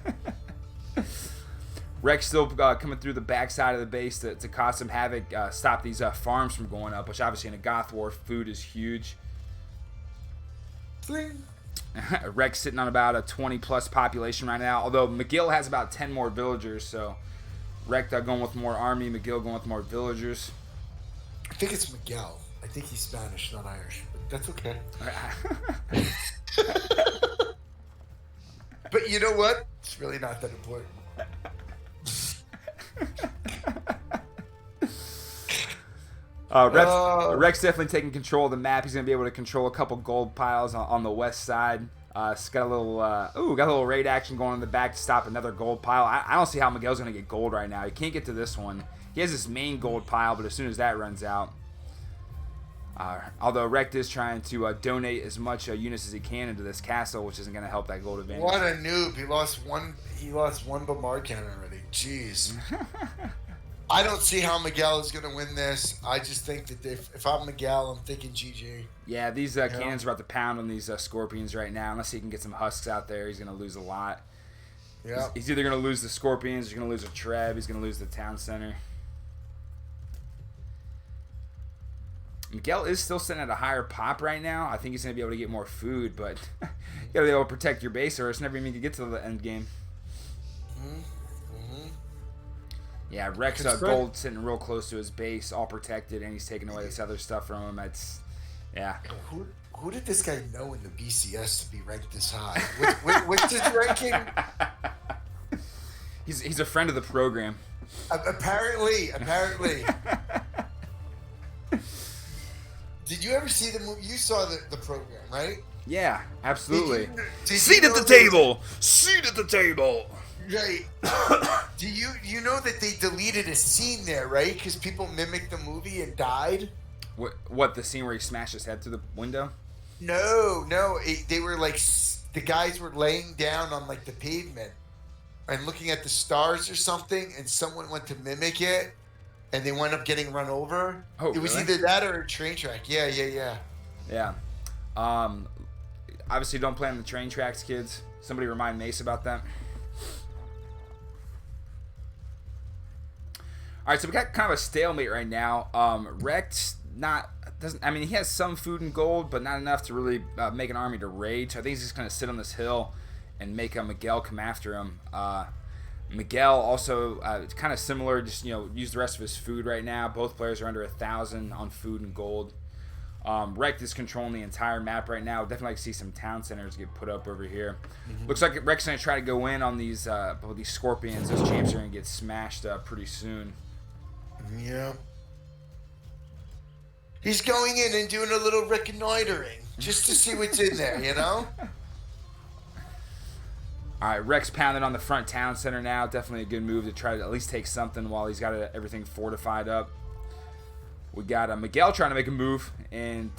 Rex still coming through the backside of the base to cause some havoc, stop these farms from going up, which obviously in a Goth War, food is huge. Rex sitting on about a 20-plus population right now, although Miguel has about 10 more villagers, so Rex going with more army, Miguel going with more villagers. I think it's Miguel. I think he's Spanish, not Irish, but that's okay. But you know what? It's really not that important. Rex definitely taking control of the map. He's going to be able to control a couple gold piles on the west side. It's got a little raid action going in the back to stop another gold pile. I don't see how Miguel's going to get gold right now. He can't get to this one. He has this main gold pile, but as soon as that runs out, although Rex is trying to donate as much units as he can into this castle, which isn't going to help that gold advantage. What a noob! He lost one bombard cannon already. Jeez. I don't see how Miguel is going to win this. I just think that if I'm Miguel, I'm thinking GG. Yeah, these cannons are about to pound on these scorpions right now. Unless he can get some husks out there, he's going to lose a lot. Yeah. He's either going to lose the scorpions, he's going to lose a Treb, he's going to lose the town center. Miguel is still sitting at a higher pop right now. I think he's going to be able to get more food, but you got to be able to protect your base or it's never even going to get to the end game. Yeah, Rex gold sitting real close to his base, all protected, and he's taking away this other stuff from him. Yeah. Who did this guy know in the BCS to be ranked this high? What's his ranking? He's a friend of the program. Apparently. Did you ever see the movie? You saw the program, right? Yeah, absolutely. Seat at the table. Seat at the table. Right. Do you know that they deleted a scene there, right? Because people mimicked the movie and died. What the scene where he smashed his head through the window? No. They were like the guys were laying down on like the pavement and looking at the stars or something, and someone went to mimic it, and they wound up getting run over. Oh, it was really? either that or a train track. Yeah. Yeah. Obviously, don't play on the train tracks, kids. Somebody remind Mace about that. All right, so we got kind of a stalemate right now. Rex he has some food and gold, but not enough to really make an army to raid. So I think he's just going to sit on this hill and make Miguel come after him. Miguel also kind of similar, just use the rest of his food right now. Both players are under 1,000 on food and gold. Rex is controlling the entire map right now. Definitely like to see some town centers get put up over here. Mm-hmm. Looks like Rex is going to try to go in on these scorpions. Those champs are going to get smashed pretty soon. Yeah. He's going in and doing a little reconnoitering just to see what's in there, All right, Rex pounding on the front town center now. Definitely a good move to try to at least take something while he's got everything fortified up. We got Miguel trying to make a move and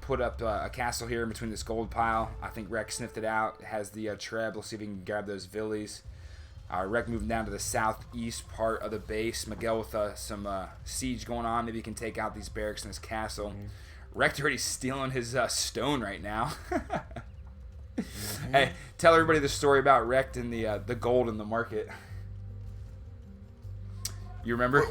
put up a castle here in between this gold pile. I think Rex sniffed it out. It has the Treb. We'll see if he can grab those villies. Rex moving down to the southeast part of the base. Miguel with some siege going on. Maybe he can take out these barracks in his castle. Mm-hmm. Rex already stealing his stone right now. Mm-hmm. Hey, tell everybody the story about Rex and the gold in the market. You remember?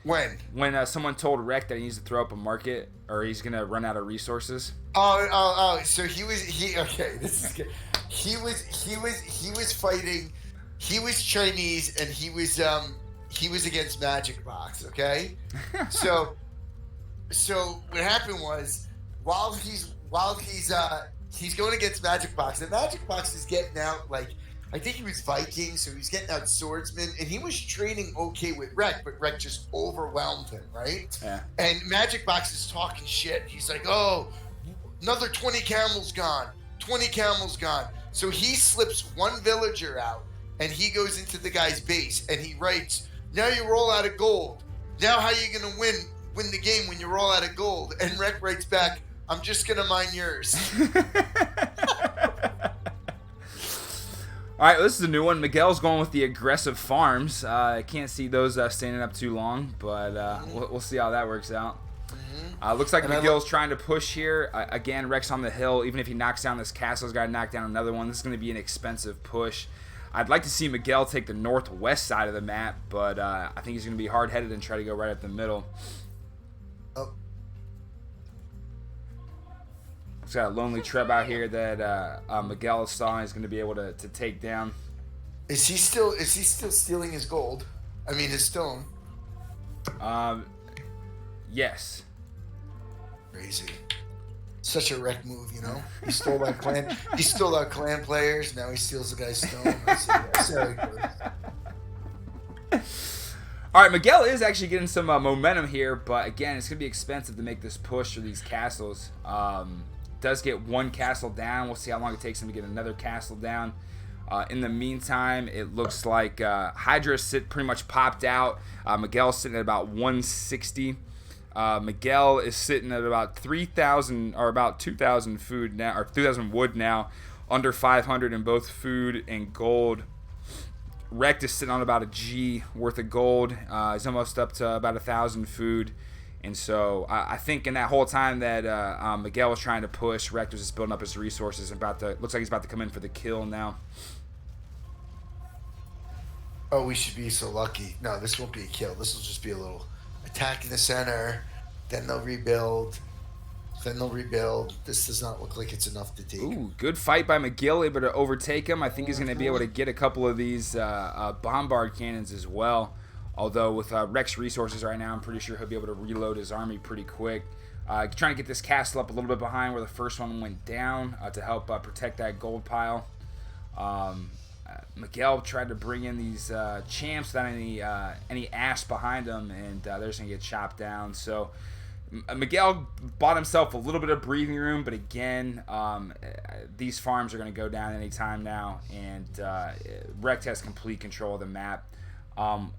When someone told Rex that he needs to throw up a market or he's gonna run out of resources. Oh! So okay, this is good. He was fighting. He was Chinese and he was against Magic Box. Okay, so what happened was while he's going against Magic Box, and Magic Box is getting out like. I think he was Viking, so he's getting out swordsman, and he was training okay with Rex, but Rex just overwhelmed him, right? Yeah. And Magic Box is talking shit. He's like, oh, another 20 camels gone. 20 camels gone. So he slips one villager out, and he goes into the guy's base, and he writes, now you're all out of gold. Now how you going to win the game when you're all out of gold? And Rex writes back, I'm just going to mine yours. All right, this is a new one. Miguel's going with the aggressive farms. I can't see those standing up too long, but we'll see how that works out. Looks like Miguel's trying to push here. Again, Rex on the hill. Even if he knocks down this castle, he's got to knock down another one. This is going to be an expensive push. I'd like to see Miguel take the northwest side of the map, but I think he's going to be hard-headed and try to go right up the middle. Oh. He's got a lonely treb out here that Miguel saw he's going to be able to take down. Is he still stealing his gold? I mean, his stone. Yes. Crazy. Such a wreck move, you know. He stole our clan. He stole our clan players. Now he steals the guy's stone. That's very good. All right, Miguel is actually getting some momentum here, but again, it's gonna be expensive to make this push for these castles. Does get one castle down. We'll see how long it takes him to get another castle down. In the meantime, it looks like Hydra pretty much popped out. Miguel's sitting at about 160. Miguel is sitting at about 3,000 or about 2,000 food now, or 2,000 wood now, under 500 in both food and gold. Rect is sitting on about a G worth of gold. He's almost up to about 1,000 food. And so I think in that whole time that Miguel was trying to push, Rect was just building up his resources and looks like he's about to come in for the kill now. Oh, we should be so lucky. No, this won't be a kill. This will just be a little attack in the center. Then they'll rebuild. This does not look like it's enough to take. Ooh, good fight by Miguel, able to overtake him. I think he's going to be able to get a couple of these bombard cannons as well. Although with Rex resources right now, I'm pretty sure he'll be able to reload his army pretty quick. Trying to get this castle up a little bit behind where the first one went down to help protect that gold pile. Miguel tried to bring in these champs without any ass behind them, and they're just going to get chopped down. So Miguel bought himself a little bit of breathing room, but again, these farms are going to go down anytime now, and Rex has complete control of the map.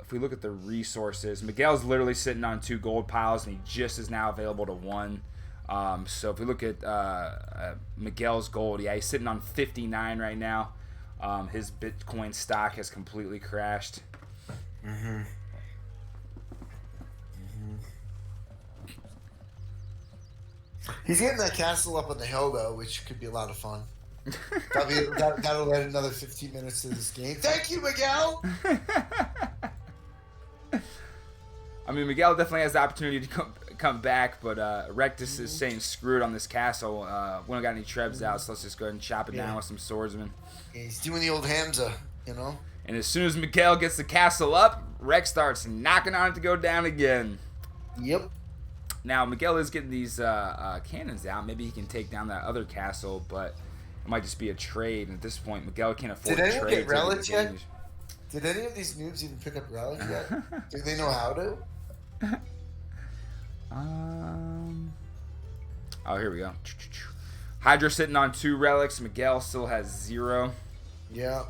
If we look at the resources, Miguel's literally sitting on 2 gold piles, and he just is now available to 1. So if we look at Miguel's gold, yeah, he's sitting on 59 right now. His Bitcoin stock has completely crashed. He's getting that castle up on the hill, though, which could be a lot of fun. That'll add another 15 minutes to this game. Thank you, Miguel! I mean, Miguel definitely has the opportunity to come back, but Rectus is saying screw it on this castle. We don't got any trebs out, so let's just go ahead and chop it down with some swordsmen. He's doing the old Hamza, you know? And as soon as Miguel gets the castle up, Rex starts knocking on it to go down again. Yep. Now, Miguel is getting these cannons out. Maybe he can take down that other castle, but it might just be a trade. And at this point, Miguel can't afford to trade. Did anyone get relics yet? Did any of these noobs even pick up relics yet? Do they know how to? Oh, here we go. Hydra sitting on 2 relics. Miguel still has 0. Yeah.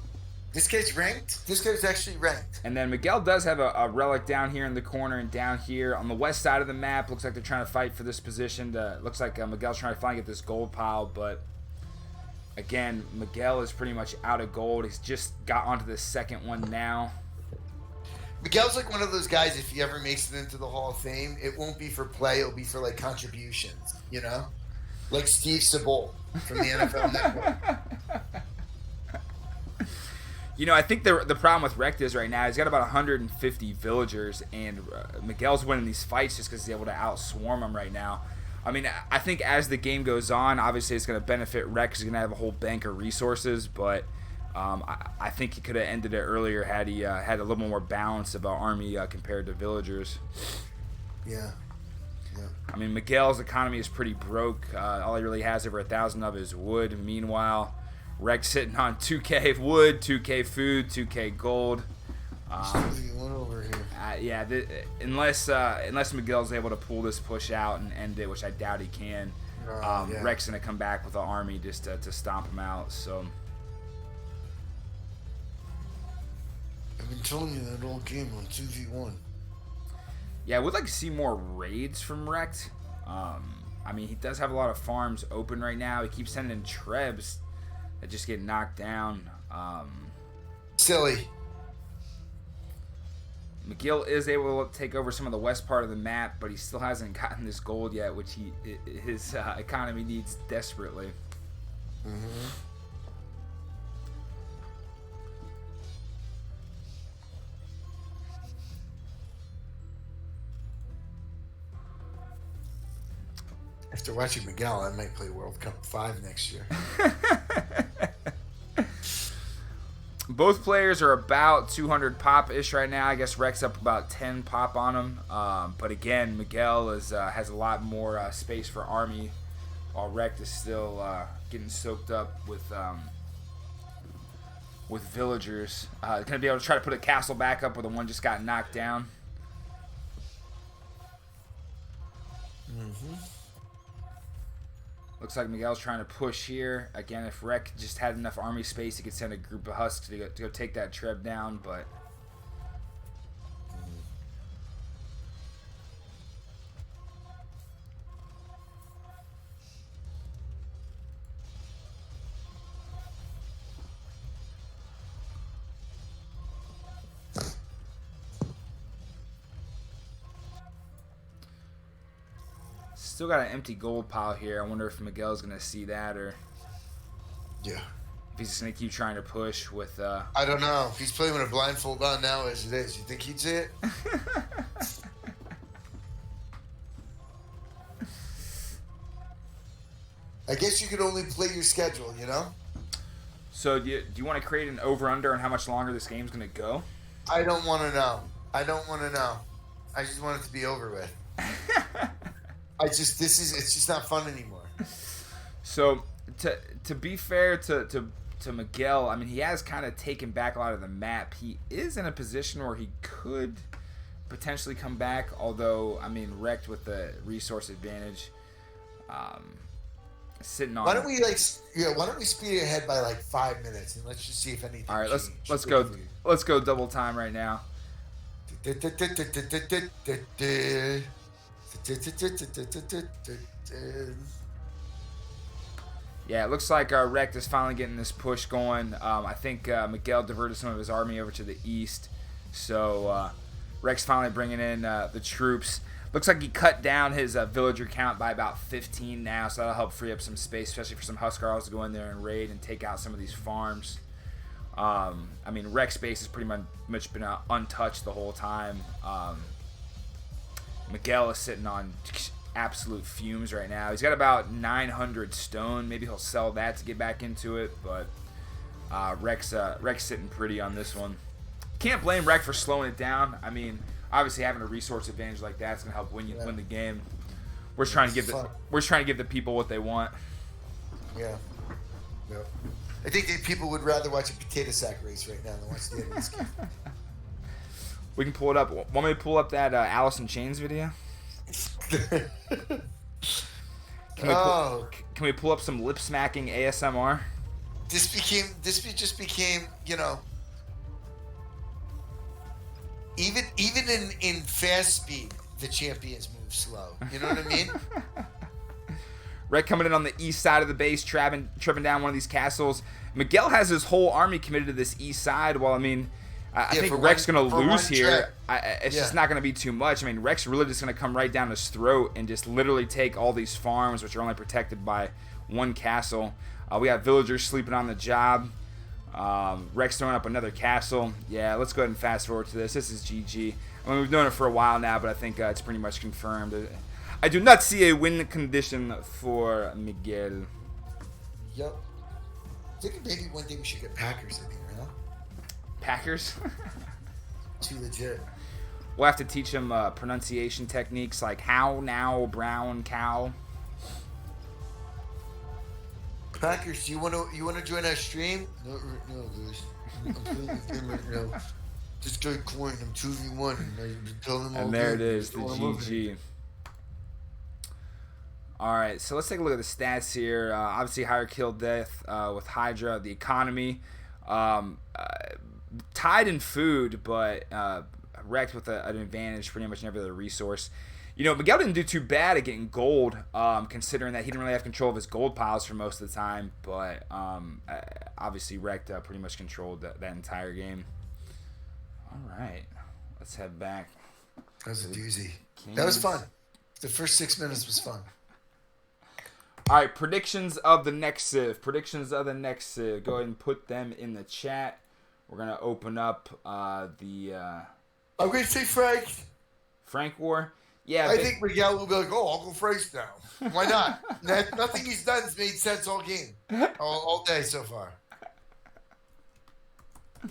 This guy's ranked? This guy's actually ranked. And then Miguel does have a relic down here in the corner and down here. On the west side of the map, looks like they're trying to fight for this position. Looks like Miguel's trying to finally get this gold pile, but again, Miguel is pretty much out of gold. He's just got onto the second one now. Miguel's like one of those guys, if he ever makes it into the Hall of Fame, it won't be for play, it'll be for like contributions, you know? Like Steve Sabol from the NFL Network. You know, I think the problem with Rect is right now, he's got about 150 villagers, and Miguel's winning these fights just because he's able to outswarm them right now. I mean, I think as the game goes on, obviously it's going to benefit Rect because he's going to have a whole bank of resources, but I think he could have ended it earlier had he had a little more balance of our army compared to villagers. Yeah. I mean, Miguel's economy is pretty broke. All he really has over 1,000 of is wood. Meanwhile, Rex sitting on 2K wood, 2K food, 2K gold. Over here. Yeah, unless Miguel's able to pull this push out and end it, which I doubt he can, Rex gonna come back with an army just to stomp him out. So I've been telling you that whole game on 2v1. Yeah, I would like to see more raids from Rex. I mean, he does have a lot of farms open right now. He keeps sending trebs that just get knocked down. Silly. Miguel is able to take over some of the west part of the map, but he still hasn't gotten this gold yet, which his economy needs desperately. Mm-hmm. After watching Miguel, I might play World Cup 5 next year. Both players are about 200 pop-ish right now. I guess Rex up about 10 pop on him. But again, Miguel has a lot more space for army, while Rex is still getting soaked up with villagers. Going to be able to try to put a castle back up where the one just got knocked down. Mm-hmm. Looks like Miguel's trying to push here. Again, if Rek just had enough army space, he could send a group of husks to go take that Treb down, but... Still got an empty gold pile here. I wonder if Miguel's going to see that, or... Yeah. If he's just going to keep trying to push with... I don't know. He's playing with a blindfold on now as it is. You think he'd see it? I guess you could only play your schedule, you know? So do you want to create an over-under on how much longer this game's going to go? I don't want to know. I don't want to know. I just want it to be over with. It's just not fun anymore. So to be fair to Miguel, I mean, he has kind of taken back a lot of the map. He is in a position where he could potentially come back, although, I mean, wrecked with the resource advantage. Sitting on... Why don't we speed ahead by like 5 minutes and let's just see if anything. All right, let's go double time right now. Yeah, it looks like Rekt is finally getting this push going. I think Miguel diverted some of his army over to the east, so Rekt's finally bringing in the troops. Looks like he cut down his villager count by about 15 now, so that'll help free up some space, especially for some Huskarls to go in there and raid and take out some of these farms. I mean, Rekt's base has pretty much been untouched the whole time. Miguel is sitting on absolute fumes right now. He's got about 900 stone. Maybe he'll sell that to get back into it, but Rek's sitting pretty on this one. Can't blame Rek for slowing it down. I mean, obviously having a resource advantage like that's gonna help win the game. We're just trying to give the people what they want. Yeah. Yep. I think that people would rather watch a potato sack race right now than watch the end of this game. We can pull it up. Want me to pull up that Alice in Chains video? Can we pull up some lip smacking ASMR? This just became, you know, even in fast speed, the champions move slow. You know what I mean? Rek coming in on the east side of the base, tripping down one of these castles. Miguel has his whole army committed to this east side. Well, I mean, I think Rek's going to lose here. It's just not going to be too much. I mean, Rek's really just going to come right down his throat and just literally take all these farms, which are only protected by one castle. We have villagers sleeping on the job. Rek's throwing up another castle. Yeah, let's go ahead and fast forward to this. This is GG. I mean, we've known it for a while now, but I think it's pretty much confirmed. I do not see a win condition for Miguel. Yep. I think maybe one day we should get Packers in here, huh? Packers? Too legit. We'll have to teach him pronunciation techniques like how, now, brown, cow. Packers, do you want to join our stream? No, guys. I'm playing the game right now. This guy coin, I'm 2v1, and I've been telling him all And there day, it is, the GG. Alright, so let's take a look at the stats here. Obviously, higher kill death with Hydra. The economy. Tied in food, but wrecked with an advantage pretty much in every other resource. You know, Miguel didn't do too bad at getting gold, considering that he didn't really have control of his gold piles for most of the time. But obviously, wrecked pretty much controlled that entire game. All right, let's head back. That was a doozy. Kings. That was fun. The first 6 minutes was fun. All right, predictions of the next Civ. Go ahead and put them in the chat. We're going to open up the... I'm going to say Frank. Frank War? Yeah. I think Miguel will be like, oh, I'll go Frank's now. Why not? Nothing he's done has made sense all game. All day so far. You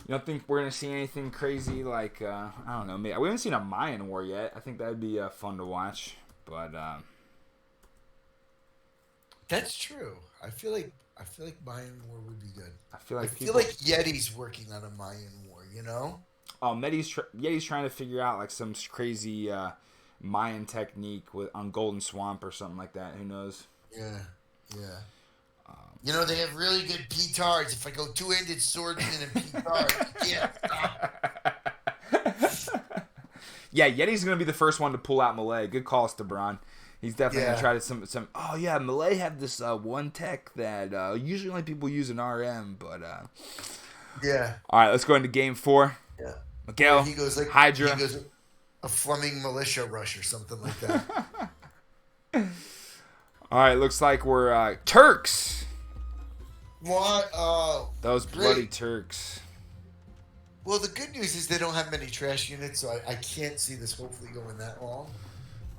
don't think we're going to see anything crazy like, I don't know, maybe, we haven't seen a Mayan War yet. I think that would be fun to watch, but... That's true. I feel like Mayan War would be good. I feel like Yeti's working on a Mayan War, you know? Oh, Yeti's trying to figure out like some crazy Mayan technique on Golden Swamp or something like that. Who knows? Yeah. You know, they have really good petards. If I go two-handed swordsman and petard, you can't stop. Yeah, Yeti's going to be the first one to pull out Malay. Good call, Stabron. He's definitely going to try to some. Oh yeah, Malay have this one tech that usually only people use in RM, but yeah. All right, let's go into game 4. Yeah. Miguel, he goes like Hydra. He goes a Fleming militia rush or something like that. All right, looks like we're Turks. What? Those great. bloody Turks. Well, the good news is they don't have many trash units, so I can't see this hopefully going that long.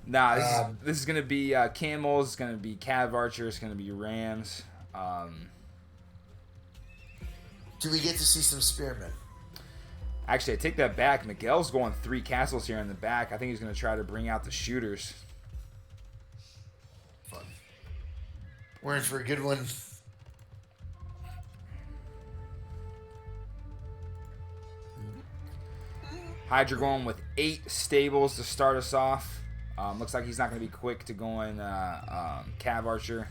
Nah, this is going to be camels, it's going to be cav archers, it's going to be rams. Do we get to see some spearmen? Actually, I take that back. Miguel's going 3 castles here in the back. I think he's going to try to bring out the shooters. Fun. We're in for a good one. Hydra going with 8 stables to start us off. Looks like he's not going to be quick to going cav archer.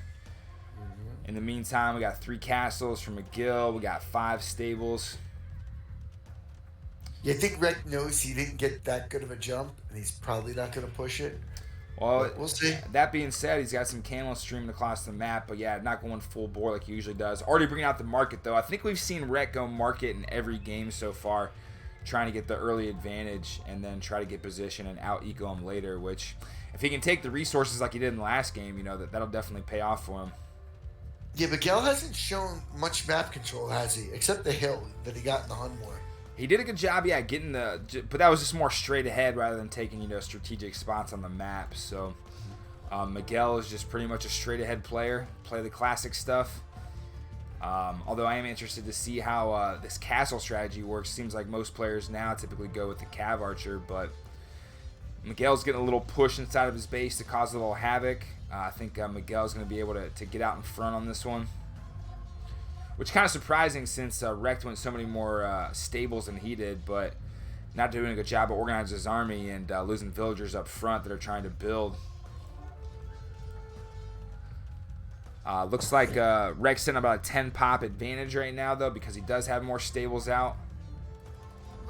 In the meantime, we got 3 castles for Miguel. We got 5 stables. You think Rick knows he didn't get that good of a jump, and he's probably not going to push it? Well, we'll see. That being said, he's got some camels streaming across the map, but yeah, not going full bore like he usually does. Already bringing out the market, though. I think we've seen Rhett go market in every game so far, trying to get the early advantage and then try to get position and out-eco him later, which, if he can take the resources like he did in the last game, you know, that'll definitely pay off for him. Yeah, Miguel hasn't shown much map control, has he? Except the hill that he got in the Hun War. He did a good job, yeah, getting but that was just more straight ahead rather than taking, you know, strategic spots on the map. So Miguel is just pretty much a straight ahead player, play the classic stuff. Although I am interested to see how this castle strategy works. Seems like most players now typically go with the cav archer, but Miguel's getting a little push inside of his base to cause a little havoc. I think Miguel's going to be able to get out in front on this one. Which is kind of surprising since Recht went so many more stables than he did, but not doing a good job of organizing his army and losing villagers up front that are trying to build. Looks like Recht's in about a 10 pop advantage right now, though, because he does have more stables out.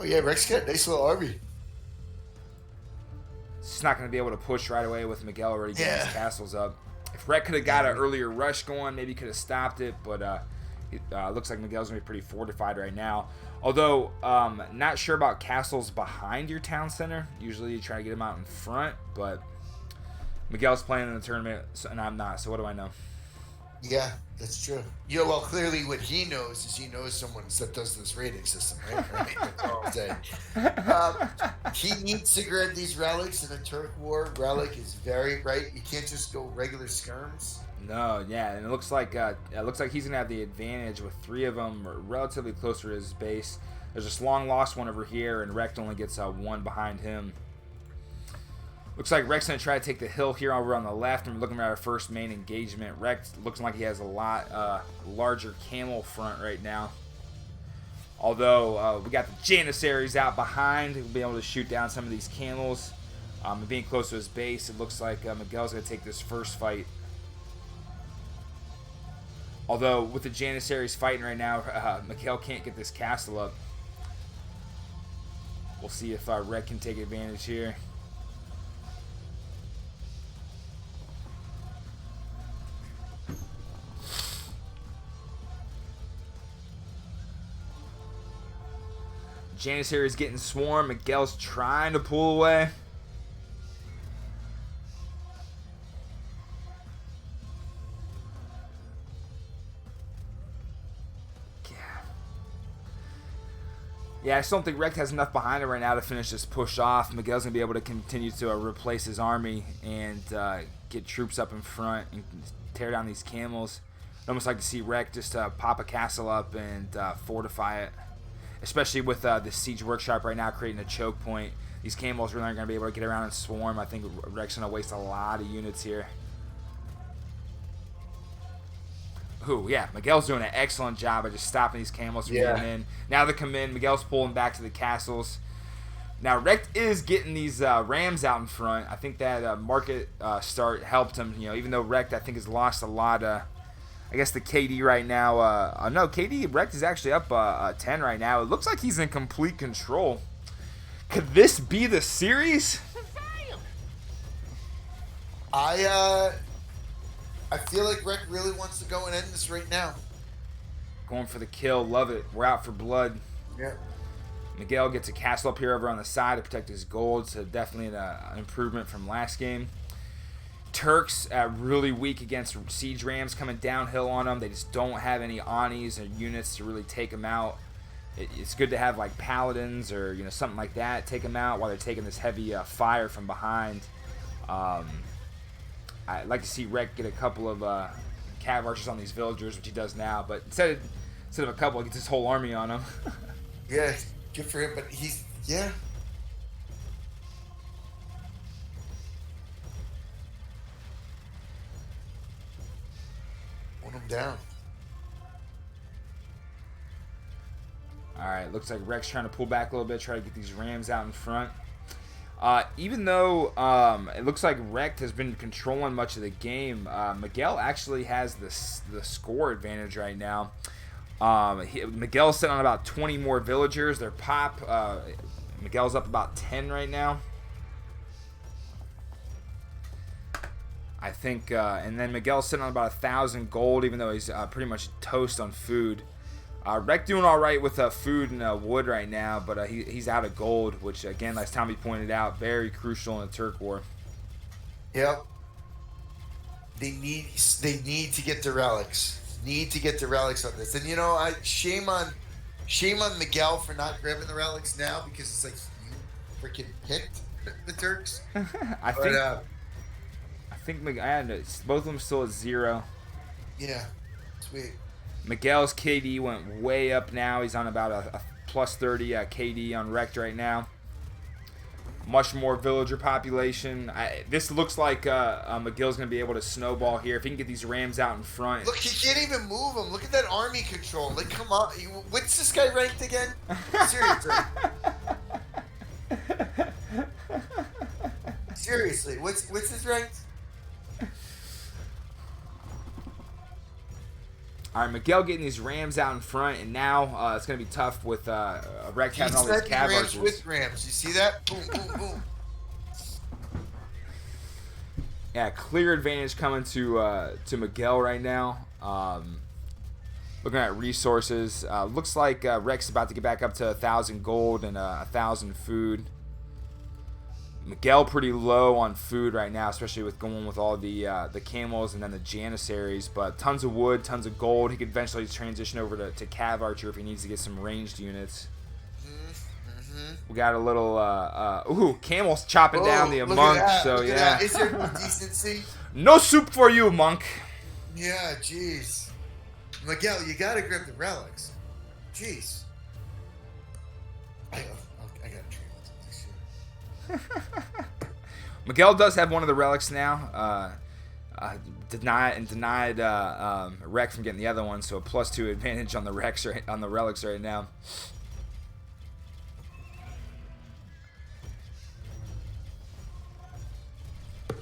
Oh, yeah, Recht's got a nice little army. He's just not going to be able to push right away with Miguel already getting his castles up. If Recht could have got an earlier rush going, maybe could have stopped it, but looks like Miguel's going to be pretty fortified right now. Although, not sure about castles behind your town center. Usually you try to get them out in front, but Miguel's playing in the tournament, and I'm not, so what do I know? Yeah, that's true. Yeah, well, clearly what he knows is he knows someone that does this rating system, right? That's all I'm saying. He needs to grab these relics in a Turk war. Relic is very, right? You can't just go regular skirms. No, yeah, and it looks like he's gonna have the advantage with 3 of them relatively close to his base. There's this long lost one over here, and Recht only gets 1 behind him. Looks like Recht's gonna try to take the hill here over on the left, and we're looking at our first main engagement. Recht looks like he has a lot larger camel front right now. Although we got the Janissaries out behind, we'll be able to shoot down some of these camels. And being close to his base, it looks like Miguel's gonna take this first fight. Although, with the Janissaries fighting right now, Miguel can't get this castle up. We'll see if Recht can take advantage here. Janissary is getting swarmed. Miguel's trying to pull away. Yeah, I just don't think Rekt has enough behind him right now to finish this push off. Miguel's going to be able to continue to replace his army and get troops up in front and tear down these camels. I'd almost like to see Rekt just pop a castle up and fortify it. Especially with the Siege Workshop right now creating a choke point. These camels really aren't going to be able to get around and swarm. I think Rekt's going to waste a lot of units here. Ooh, yeah, Miguel's doing an excellent job of just stopping these camels from getting in. Now they come in. Miguel's pulling back to the castles. Now, Rekt is getting these rams out in front. I think that market start helped him. You know, even though Rekt, I think, has lost a lot. I guess the KD right now. No, KD Rekt is actually up 10 right now. It looks like he's in complete control. Could this be the series? I feel like Rekt really wants to go and end this right now. Going for the kill. Love it. We're out for blood. Yeah. Miguel gets a castle up here over on the side to protect his gold, so definitely an improvement from last game. Turks really weak against siege rams coming downhill on them. They just don't have any Anis or units to really take them out. It's good to have like paladins or something like that take them out while they're taking this heavy fire from behind. I'd like to see Rekt get a couple of cav archers on these villagers, which he does now. But instead of a couple, he gets his whole army on him. Yeah, good for him. But he's want him down. All right, looks like Rekt's trying to pull back a little bit, try to get these rams out in front. Even though it looks like Rekt has been controlling much of the game, Miguel actually has the score advantage right now. Miguel's sitting on about 20 more villagers. Their pop, Miguel's up about 10 right now. I think, and then Miguel's sitting on about 1,000 gold, even though he's pretty much toast on food. Rekt doing all right with food and wood right now, but he's out of gold, which, again, as Tommy pointed out, very crucial in the Turk War. Yep. They need to get the relics. Need to get the relics on this. And shame on Miguel for not grabbing the relics now, because it's like you freaking picked the Turks. I think both of them still at 0. Yeah. Sweet. Miguel's KD went way up now. He's on about a plus 30 KD on Rekt right now. Much more villager population. This looks like Miguel's going to be able to snowball here. If he can get these rams out in front. Look, he can't even move them. Look at that army control. Like, come on. What's this guy ranked again? Seriously. Seriously. What's his rank? All right, Miguel getting these rams out in front, and now it's going to be tough with Rekt having all these cav archers. With rams. You see that? Boom, boom, boom. Yeah, clear advantage coming to Miguel right now. Looking at resources, looks like Rekt's about to get back up to 1,000 gold and 1,000 food. Miguel pretty low on food right now, especially with going with all the camels and then the janissaries. But tons of wood, tons of gold. He could eventually transition over to cav archer if he needs to get some ranged units. We got a little camels chopping down the monk. So yeah, is there no decency? No soup for you, monk. Yeah, jeez. Miguel, you gotta grab the relics. Jeez. I gotta treat this. Miguel does have one of the relics now. Denied Rekt from getting the other one, so a +2 advantage on the relics right now.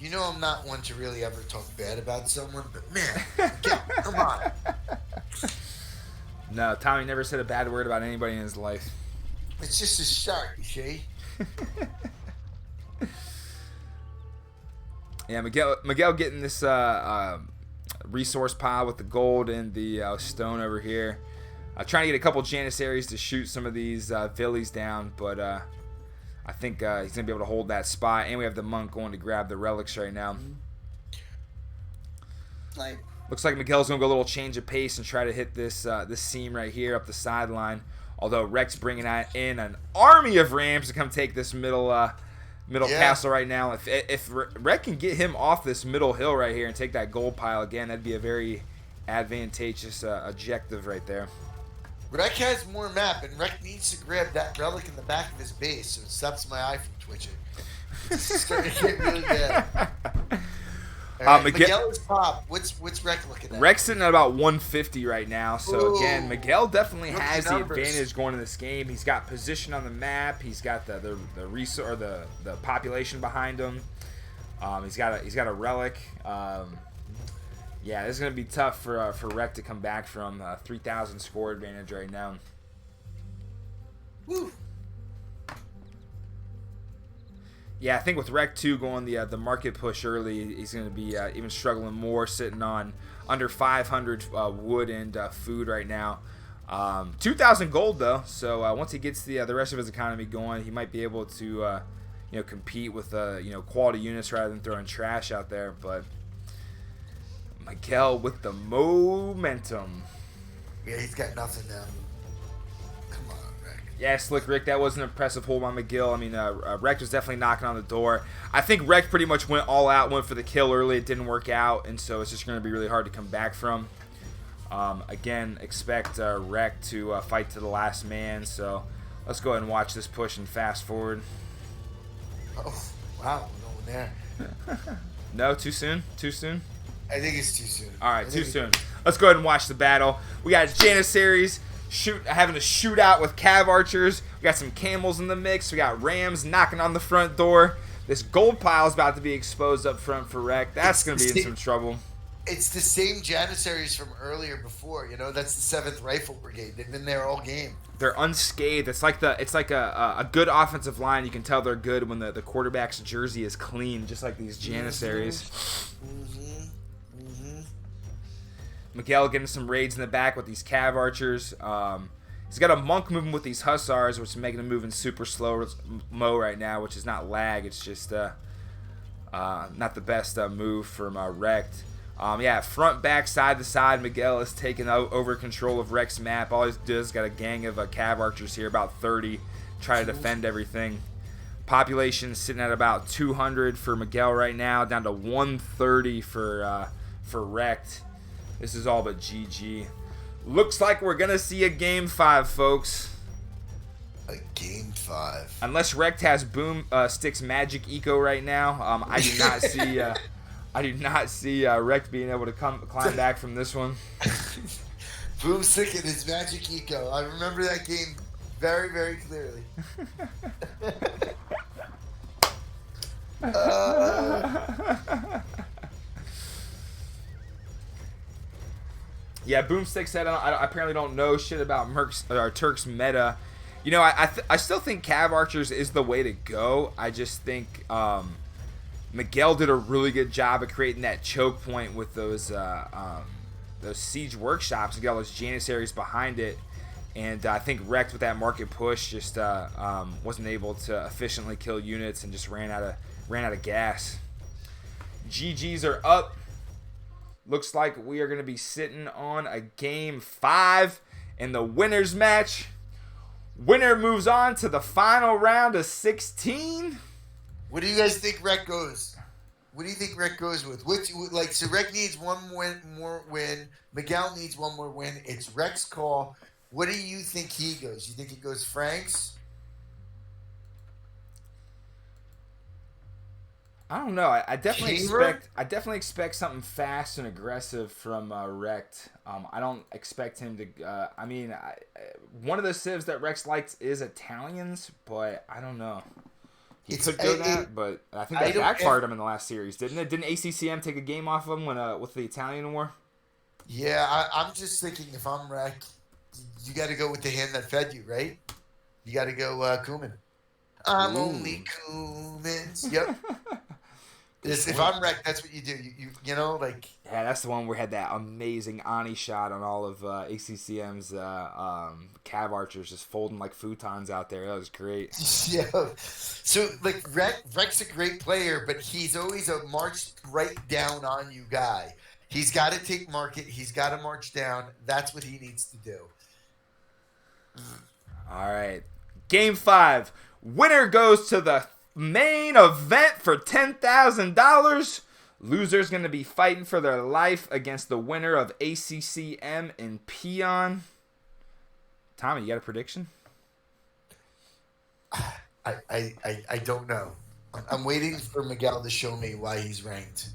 You know I'm not one to really ever talk bad about someone, but man, Miguel, come on. No, Tommy never said a bad word about anybody in his life. It's just a start, you see? Yeah, Miguel getting this resource pile with the gold and the stone over here. Trying to get a couple Janissaries to shoot some of these Villies down, but I think he's going to be able to hold that spot. And we have the Monk going to grab the relics right now. Looks like Miguel's going to go a little change of pace and try to hit this this seam right here up the sideline. Although Rex bringing in an army of Rams to come take this middle castle right now. If Rex can get him off this middle hill right here and take that gold pile again, that'd be a very advantageous objective right there. Rek has more map, and Rek needs to grab that relic in the back of his base, so it stops my eye from twitching. It's starting to get really bad. Right, Miguel is top. What's Rek looking at? Rek's sitting at about 150 right now. So again, Miguel definitely has the advantage going in this game. He's got position on the map. He's got the resource or the population behind him. He's got a relic. Yeah, this is gonna be tough for Rek to come back from 3,000 score advantage right now. Woo. Yeah, I think with Rek 2 going the market push early, he's going to be even struggling more, sitting on under 500 wood and food right now. 2,000 gold though, so once he gets the rest of his economy going, he might be able to compete with quality units rather than throwing trash out there. But Miguel with the momentum. Yeah, he's got nothing now. Come on, Rek. Yeah, Slick Rick, that was an impressive hold by Miguel. I mean, Rek was definitely knocking on the door. I think Rek pretty much went all out, went for the kill early. It didn't work out, and so it's just going to be really hard to come back from. Again, expect Rek to fight to the last man, so let's go ahead and watch this push and fast forward. Oh, wow, we're going there. No, too soon? Too soon? I think it's too soon. All right, too soon. Let's go ahead and watch the battle. We got Janissaries having a shootout with Cav Archers. We got some Camels in the mix. We got Rams knocking on the front door. This gold pile is about to be exposed up front for Rek. That's going to be in some trouble. It's the same Janissaries from earlier before. That's the 7th Rifle Brigade. They've been there all game. They're unscathed. It's like a good offensive line. You can tell they're good when the quarterback's jersey is clean, just like these Janissaries. Miguel getting some raids in the back with these Cav Archers. He's got a Monk moving with these Hussars, which is making him moving super slow mo right now, which is not lag. It's just not the best move from Rekt. Yeah, front, back, side to side, Miguel is taking over control of Rekt's map. All he does is got a gang of Cav Archers here, about 30, try to defend everything. Population sitting at about 200 for Miguel right now, down to 130 for Rekt. This is all but GG. Looks like we're going to see a Game 5, folks. A Game 5. Unless Rekt has Boom Stick's Magic Eco right now, I do not see Rekt being able to climb back from this one. Boomstick and his Magic Eco. I remember that game very, very clearly. Yeah, Boomstick said I apparently don't know shit about Turk's meta. I still think Cav Archers is the way to go. I just think Miguel did a really good job of creating that choke point with those siege workshops and got those Janissaries behind it. And I think Rekt with that market push just wasn't able to efficiently kill units and just ran out of gas. GGs are up. Looks like we are going to be sitting on a Game 5 in the winner's match. Winner moves on to the final round of 16. What do you guys think Rekt goes? What do you think Rekt goes with? So Rekt needs one more win. Miguel needs one more win. It's Rekt's call. What do you think he goes? You think he goes Franks? I don't know. I definitely expect something fast and aggressive from Rekt. I don't expect him to. One of the civs that Rekt likes is Italians, but I don't know. He could go that, but I think that backfired him in the last series, didn't it? Didn't ACCM take a game off of him with the Italian war? Yeah, I'm just thinking if I'm Rekt, you got to go with the hand that fed you, right? You got to go Cumin. I'm only Cumins. Yep. If I'm wrecked, that's what you do. You know, like. Yeah, that's the one where we had that amazing Ani shot on all of ACCM's cav archers just folding like futons out there. That was great. Yeah. So, like, Reck's a great player, but he's always a march right down on you guy. He's got to take market. He's got to march down. That's what he needs to do. All right. Game 5. Winner goes to the main event for $10,000. Loser's going to be fighting for their life against the winner of ACCM and Peon. Tommy, you got a prediction? I don't know. I'm waiting for Miguel to show me why he's ranked.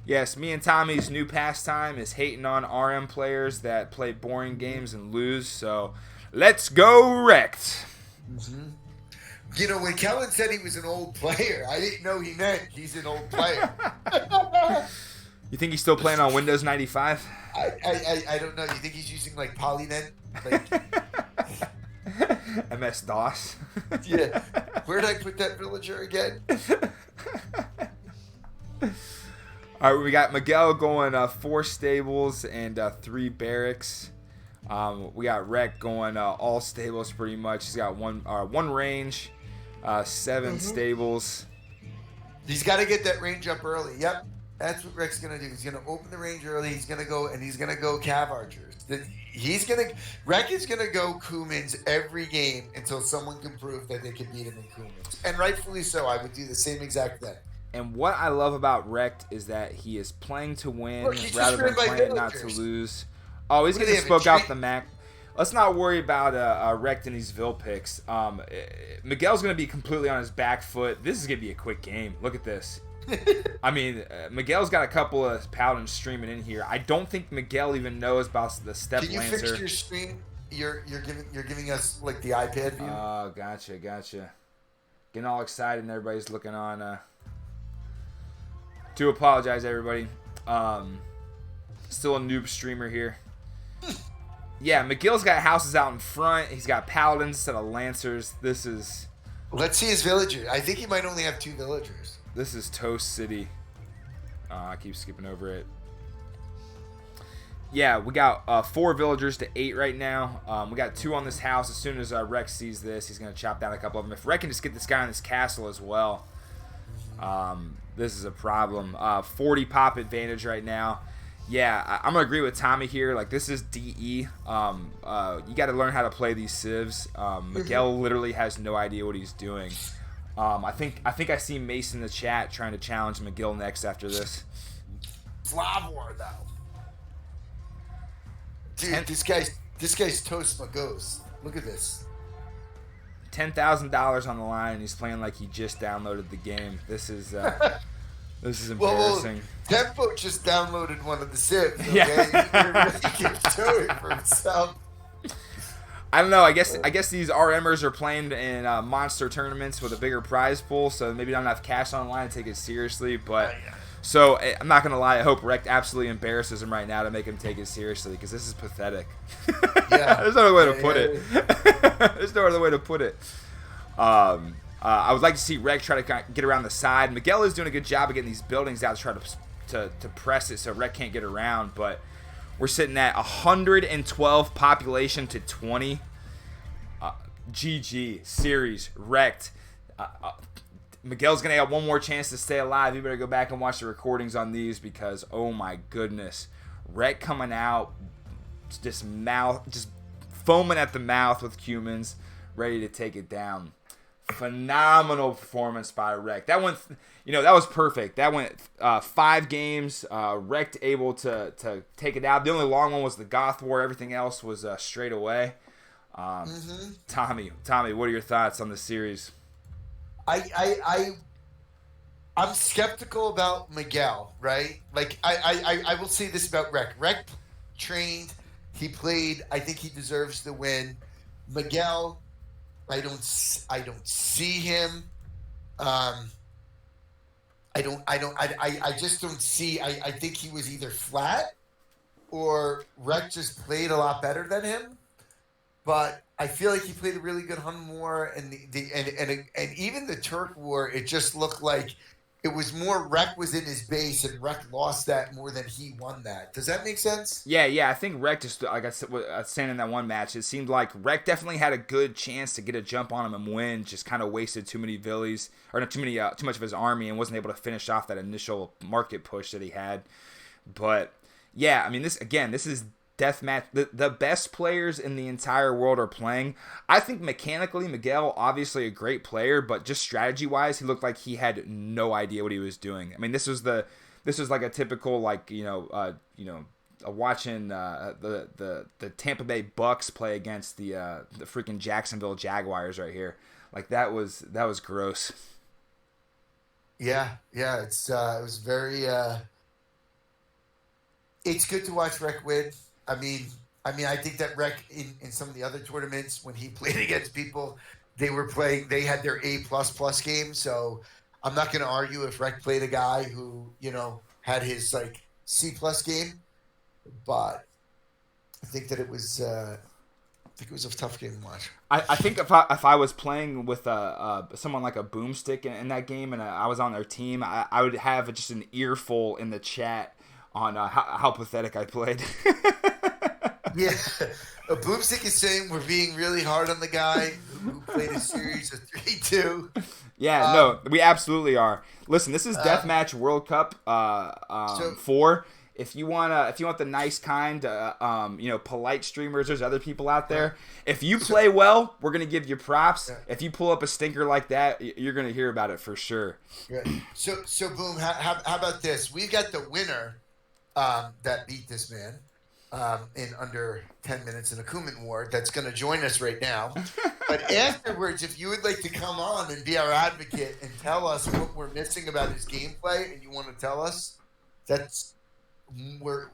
Yes, me and Tommy's new pastime is hating on RM players that play boring games and lose. So let's go wrecked. Mm-hmm. You know, when Kellen said he was an old player, I didn't know he meant he's an old player. You think he's still playing on Windows 95? I don't know. You think he's using like Polynet? Like MS-DOS? Yeah. Where did I put that villager again? All right, we got Miguel going 4 stables and 3 barracks. We got Rec going all stables pretty much. He's got one range, 7 stables. He's got to get that range up early. Yep, that's what Rec's gonna do. He's gonna open the range early. He's gonna go cav archers. Rec is gonna go Kumins every game until someone can prove that they can beat him in Kumins, and rightfully so. I would do the same exact thing. And what I love about Rect is that he is playing to win rather than playing not to lose. Oh, he's getting spoke out the Mac. Let's not worry about Rect and these Vil picks. Miguel's going to be completely on his back foot. This is going to be a quick game. Look at this. I mean, Miguel's got a couple of paladins streaming in here. I don't think Miguel even knows about the Step Can you Lancer. fix your screen? You're giving us like the iPad view. Oh, gotcha. Getting all excited and everybody's looking on. Do apologize, everybody. Still a noob streamer here. Yeah, Miguel's got houses out in front. He's got paladins instead of lancers. This is... Let's see his villager. I think he might only have 2 villagers. This is Toast City. I keep skipping over it. Yeah, we got 4 villagers to 8 right now. We got 2 on this house. As soon as Rex sees this, he's going to chop down a couple of them. If Rex can just get this guy on this castle as well, this is a problem. 40 pop advantage right now. Yeah, I'm going to agree with Tommy here. Like, this is DE. You got to learn how to play these civs. Miguel literally has no idea what he's doing. I think I see Mason in the chat trying to challenge Miguel next after this. Flavor, though. Dude, this guy's Toast Magos. Look at this. $10,000 on the line, and he's playing like he just downloaded the game. This is embarrassing. Well, Tempo just downloaded one of the civs. Okay? Yeah. He can do it for himself. I don't know. I guess these RMers are playing in monster tournaments with a bigger prize pool, so maybe don't have cash online to take it seriously. But so I'm not gonna lie. I hope Rect absolutely embarrasses him right now to make him take it seriously, because this is pathetic. Yeah. There's no other way to put it. There's no other way to put it. I would like to see Rect try to get around the side. Miguel is doing a good job of getting these buildings out to try to press it so Rect can't get around, but we're sitting at 112 population to 20. GG series wrecked. Miguel's gonna have one more chance to stay alive. You better go back and watch the recordings on these, because oh my goodness, Rect coming out just foaming at the mouth with Cumins, ready to take it down. Phenomenal performance by Rect. That went, that was perfect. That went 5 games. Rect able to take it out. The only long one was the Goth War. Everything else was straight away. Tommy, what are your thoughts on the series? I'm skeptical about Miguel, right? Like I will say this about Rec. Rec trained, he played. I think he deserves the win. Miguel, I don't see him. I just don't see. I think he was either flat or Rec just played a lot better than him. but I feel like he played a really good Hun War, and and even the Turk War. It just looked like it was more Rek was in his base, and Rek lost that more than he won that. Does that make sense? Yeah. I think Rek just, like I said, saying in that one match, it seemed like Rek definitely had a good chance to get a jump on him and win. Just kind of wasted too many villies, or not too much of his army, and wasn't able to finish off that initial market push that he had. But yeah, I mean, this is deathmatch. The best players in the entire world are playing. I think mechanically, Miguel, obviously a great player, but just strategy wise, he looked like he had no idea what he was doing. I mean, this was like a typical, like, watching the Tampa Bay Bucks play against the freaking Jacksonville Jaguars right here. Like that was gross. Yeah, it's it was very. It's good to watch Rek win. I mean, I think that Rek in some of the other tournaments when he played against people, they were playing. They had their A++ game. So I'm not going to argue if Rek played a guy who had his like C+ game, but I think that it was. I think it was a tough game to watch. I think if I was playing with someone like a boomstick in that game and I was on their team, I would have just an earful in the chat on how pathetic I played. Yeah, a boomstick is saying we're being really hard on the guy who played a series of 3-2. Yeah, no, we absolutely are. Listen, this is Deathmatch World Cup 4. If you want the nice kind, polite streamers, there's other people out there. If you play well, we're gonna give you props. Yeah. If you pull up a stinker like that, you're gonna hear about it for sure. Yeah. So boom. How about this? We've got the winner that beat this man in under 10 minutes in a Kuman War. That's gonna join us right now. But afterwards, if you would like to come on and be our advocate and tell us what we're missing about his gameplay, and you want to tell us, that's where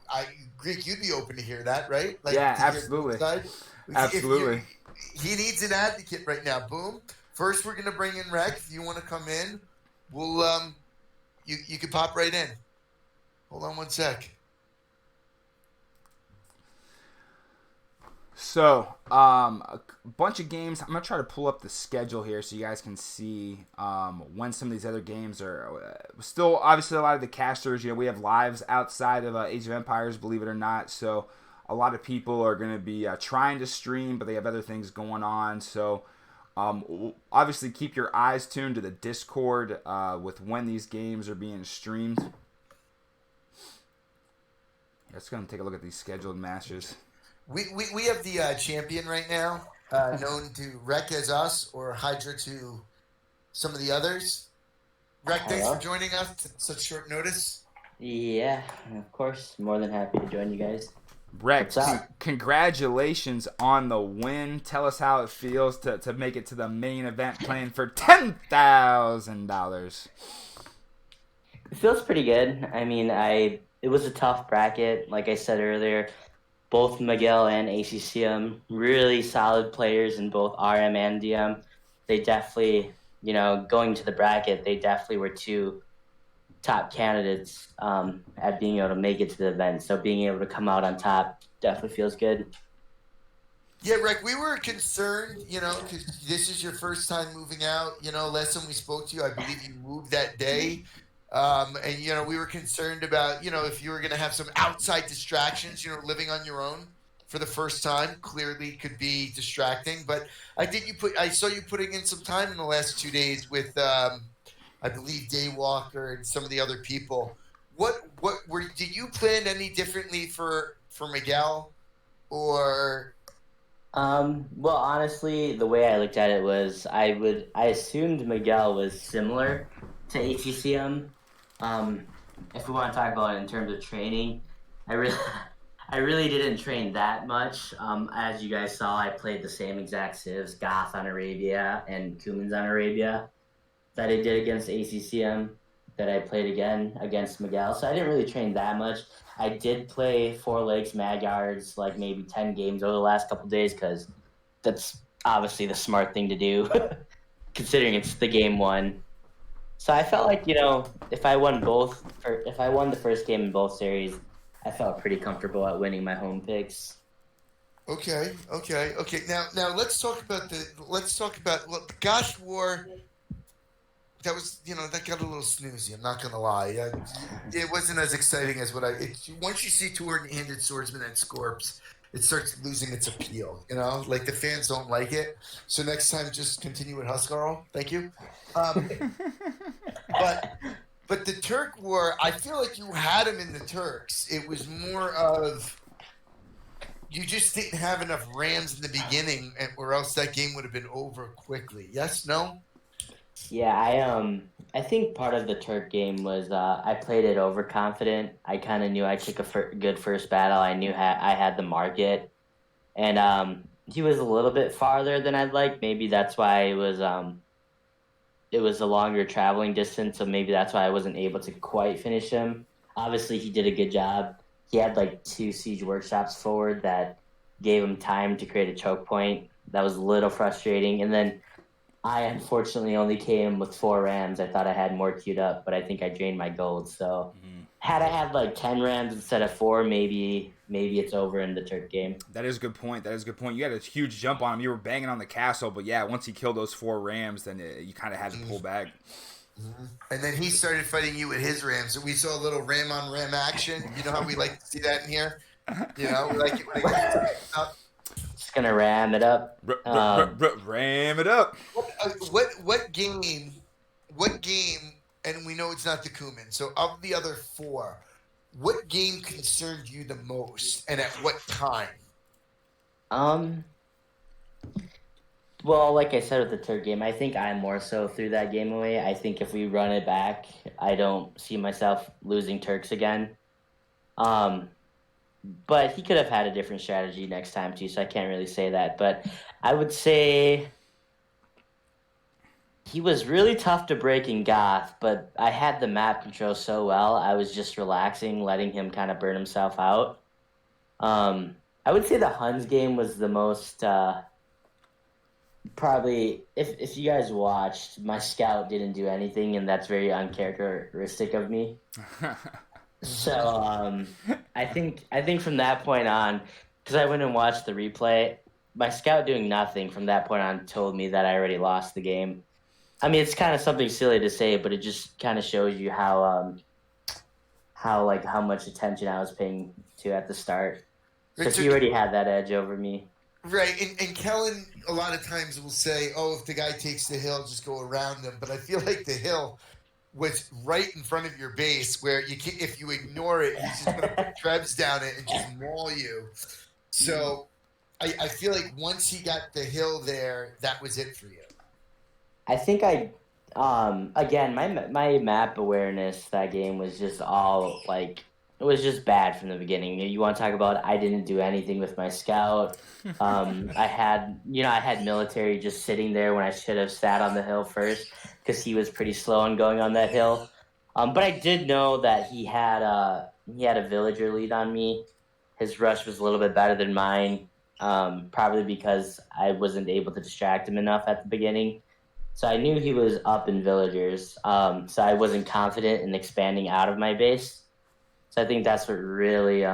Greek, you'd be open to hear that, right? Like, yeah, absolutely. Absolutely. He needs an advocate right now. Boom. First, we're gonna bring in Rek. If you want to come in, we'll you can pop right in. Hold on one sec. So, a bunch of games. I'm going to try to pull up the schedule here so you guys can see when some of these other games are. Still, obviously, a lot of the casters, we have lives outside of Age of Empires, believe it or not. So, a lot of people are going to be trying to stream, but they have other things going on. So, obviously, keep your eyes tuned to the Discord with when these games are being streamed. Let's go and take a look at these scheduled matches. We have the champion right now, known to Rek as us or Hydra to some of the others. Rek, thanks for joining us at such short notice. Yeah, of course. More than happy to join you guys. Rek, congratulations on the win. Tell us how it feels to make it to the main event playing for $10,000. It feels pretty good. I mean, it was a tough bracket. Like I said earlier, both Miguel and ACCM, really solid players in both RM and DM. They definitely, going to the bracket, they definitely were two top candidates at being able to make it to the event. So being able to come out on top definitely feels good. Yeah, Rek, we were concerned, because this is your first time moving out. Last time we spoke to you, I believe you moved that day. And we were concerned about, if you were going to have some outside distractions, living on your own for the first time, clearly could be distracting. But I saw you putting in some time in the last 2 days with, I believe, Daywalker and some of the other people. Did you plan any differently for Miguel or? Well, honestly, the way I looked at it was I assumed Miguel was similar to ACCM. If we want to talk about it in terms of training, I really didn't train that much. As you guys saw, I played the same exact civs, Goth on Arabia and Kumans on Arabia, that I did against ACCM, that I played again against Miguel. So I didn't really train that much. I did play 4 legs Magyards, like maybe 10 games over the last couple of days, because that's obviously the smart thing to do, considering it's the game 1. So I felt like, if I won the first game in both series, I felt pretty comfortable at winning my home picks. Okay. Now let's talk about the Gosh War. That was, that got a little snoozy. I'm not gonna lie. It wasn't as exciting as once you see two-handed swordsman and Scorps, it starts losing its appeal. Like the fans don't like it. So next time, just continue with Huskarl. Thank you. But the Turk War, I feel like you had him in the Turks. It was more of you just didn't have enough Rams in the beginning, or else that game would have been over quickly. Yes, no. Yeah, I think part of the Turk game was I played it overconfident. I kind of knew I took a good first battle. I knew I had the market, and he was a little bit farther than I'd like. Maybe that's why it was a longer traveling distance, so maybe that's why I wasn't able to quite finish him. Obviously, he did a good job. He had like 2 siege workshops forward that gave him time to create a choke point. That was a little frustrating, and then I unfortunately only came with 4 Rams. I thought I had more queued up, but I think I drained my gold. So had I had like 10 Rams instead of 4, maybe it's over in the Turk game. That is a good point. You had a huge jump on him. You were banging on the castle, but yeah, once he killed those 4 Rams, then you kind of had to pull back. Mm-hmm. And then he started fighting you with his Rams. So we saw a little Ram on Ram action. You know how we like to see that in here? We like it when it Just gonna ram it up. Ram it up. What game? And we know it's not the Kuman. So of the other 4, what game concerned you the most, and at what time? Well, like I said with the Turk game, I think I more so threw that game away. I think if we run it back, I don't see myself losing Turks again. But he could have had a different strategy next time too, so I can't really say that. But I would say he was really tough to break in Goth, but I had the map control so well, I was just relaxing, letting him kind of burn himself out. I would say the Huns game was the most probably, if you guys watched, my scout didn't do anything, and that's very uncharacteristic of me. So I think from that point on, because I went and watched the replay, my scout doing nothing from that point on told me that I already lost the game. I mean, it's kind of something silly to say, but it just kind of shows you how much attention I was paying to at the start. Because he already had that edge over me. Right, and Kellen a lot of times will say, "Oh, if the guy takes the hill, just go around him." But I feel like the hill was right in front of your base, where if you ignore it, he's just going to put trebs down it and just maul you. So I feel like once he got the hill there, that was it for you. I think again, my map awareness that game was just all like, it was just bad from the beginning. You want to talk about I didn't do anything with my scout. I had military just sitting there when I should have sat on the hill first, because he was pretty slow on going on that hill. But I did know that he had a villager lead on me. His rush was a little bit better than mine, probably because I wasn't able to distract him enough at the beginning. So I knew he was up in villagers, so I wasn't confident in expanding out of my base. So I think that's what really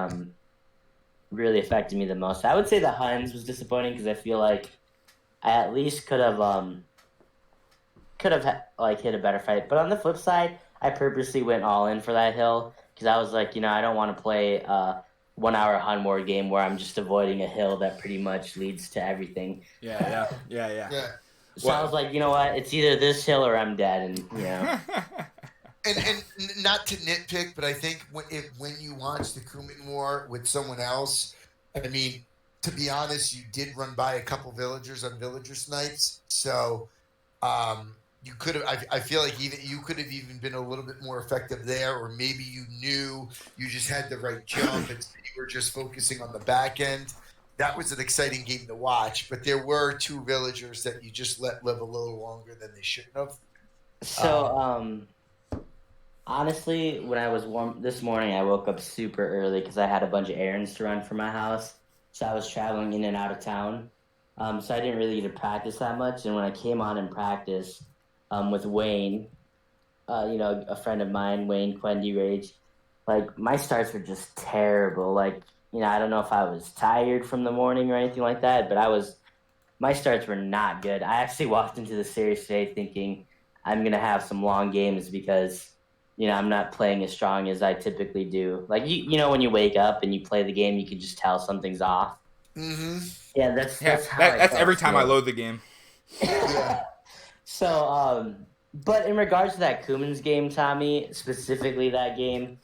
affected me the most. I would say the Huns was disappointing, because I feel like I at least could have hit a better fight. But on the flip side, I purposely went all in for that hill, because I was like, I don't want to play a 1-hour Hun War game where I'm just avoiding a hill that pretty much leads to everything. Yeah. So I was like, you know what? It's either this hill or I'm dead, and And not to nitpick, but I think when you watch the Kuman War with someone else, I mean, to be honest, you did run by a couple villagers on villager snipes, so you could have. I feel like even you could have even been a little bit more effective there, or maybe you knew you just had the right jump and you were just focusing on the back end. That was an exciting game to watch, but there were 2 villagers that you just let live a little longer than they shouldn't have. So, honestly, when I was warm this morning, I woke up super early because I had a bunch of errands to run for my house. So I was traveling in and out of town. So I didn't really get to practice that much. And when I came on in practice with Wayne, a friend of mine, Wayne Quendy Rage, like my starts were just terrible. Like, I don't know if I was tired from the morning or anything like that, but my starts were not good. I actually walked into the series today thinking I'm going to have some long games because, I'm not playing as strong as I typically do. Like, when you wake up and you play the game, you can just tell something's off. Mm-hmm. Yeah, that's how I that's felt every time I today. load the game. Yeah. So, but in regards to that Cummins game, Tommy, specifically that game,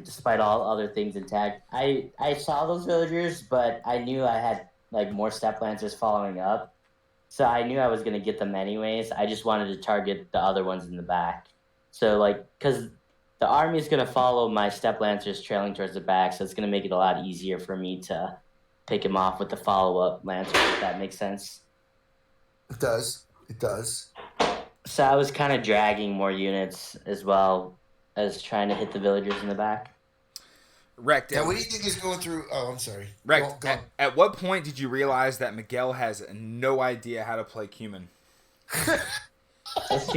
despite all other things intact, I saw those villagers, but I knew I had like more step lancers following up, so I knew I was gonna get them anyways. I just wanted to target the other ones in the back, so like because the army is gonna follow my step lancers trailing towards the back, so it's gonna make it a lot easier for me to pick him off with the follow up lancers. If that makes sense. It does. It does. So I was kind of dragging more units as well as trying to hit the villagers in the back. Wrecked. Now, what do you think is going through? Oh, I'm sorry. Wrecked. Go on. At what point did you realize that Miguel has no idea how to play Cumin? As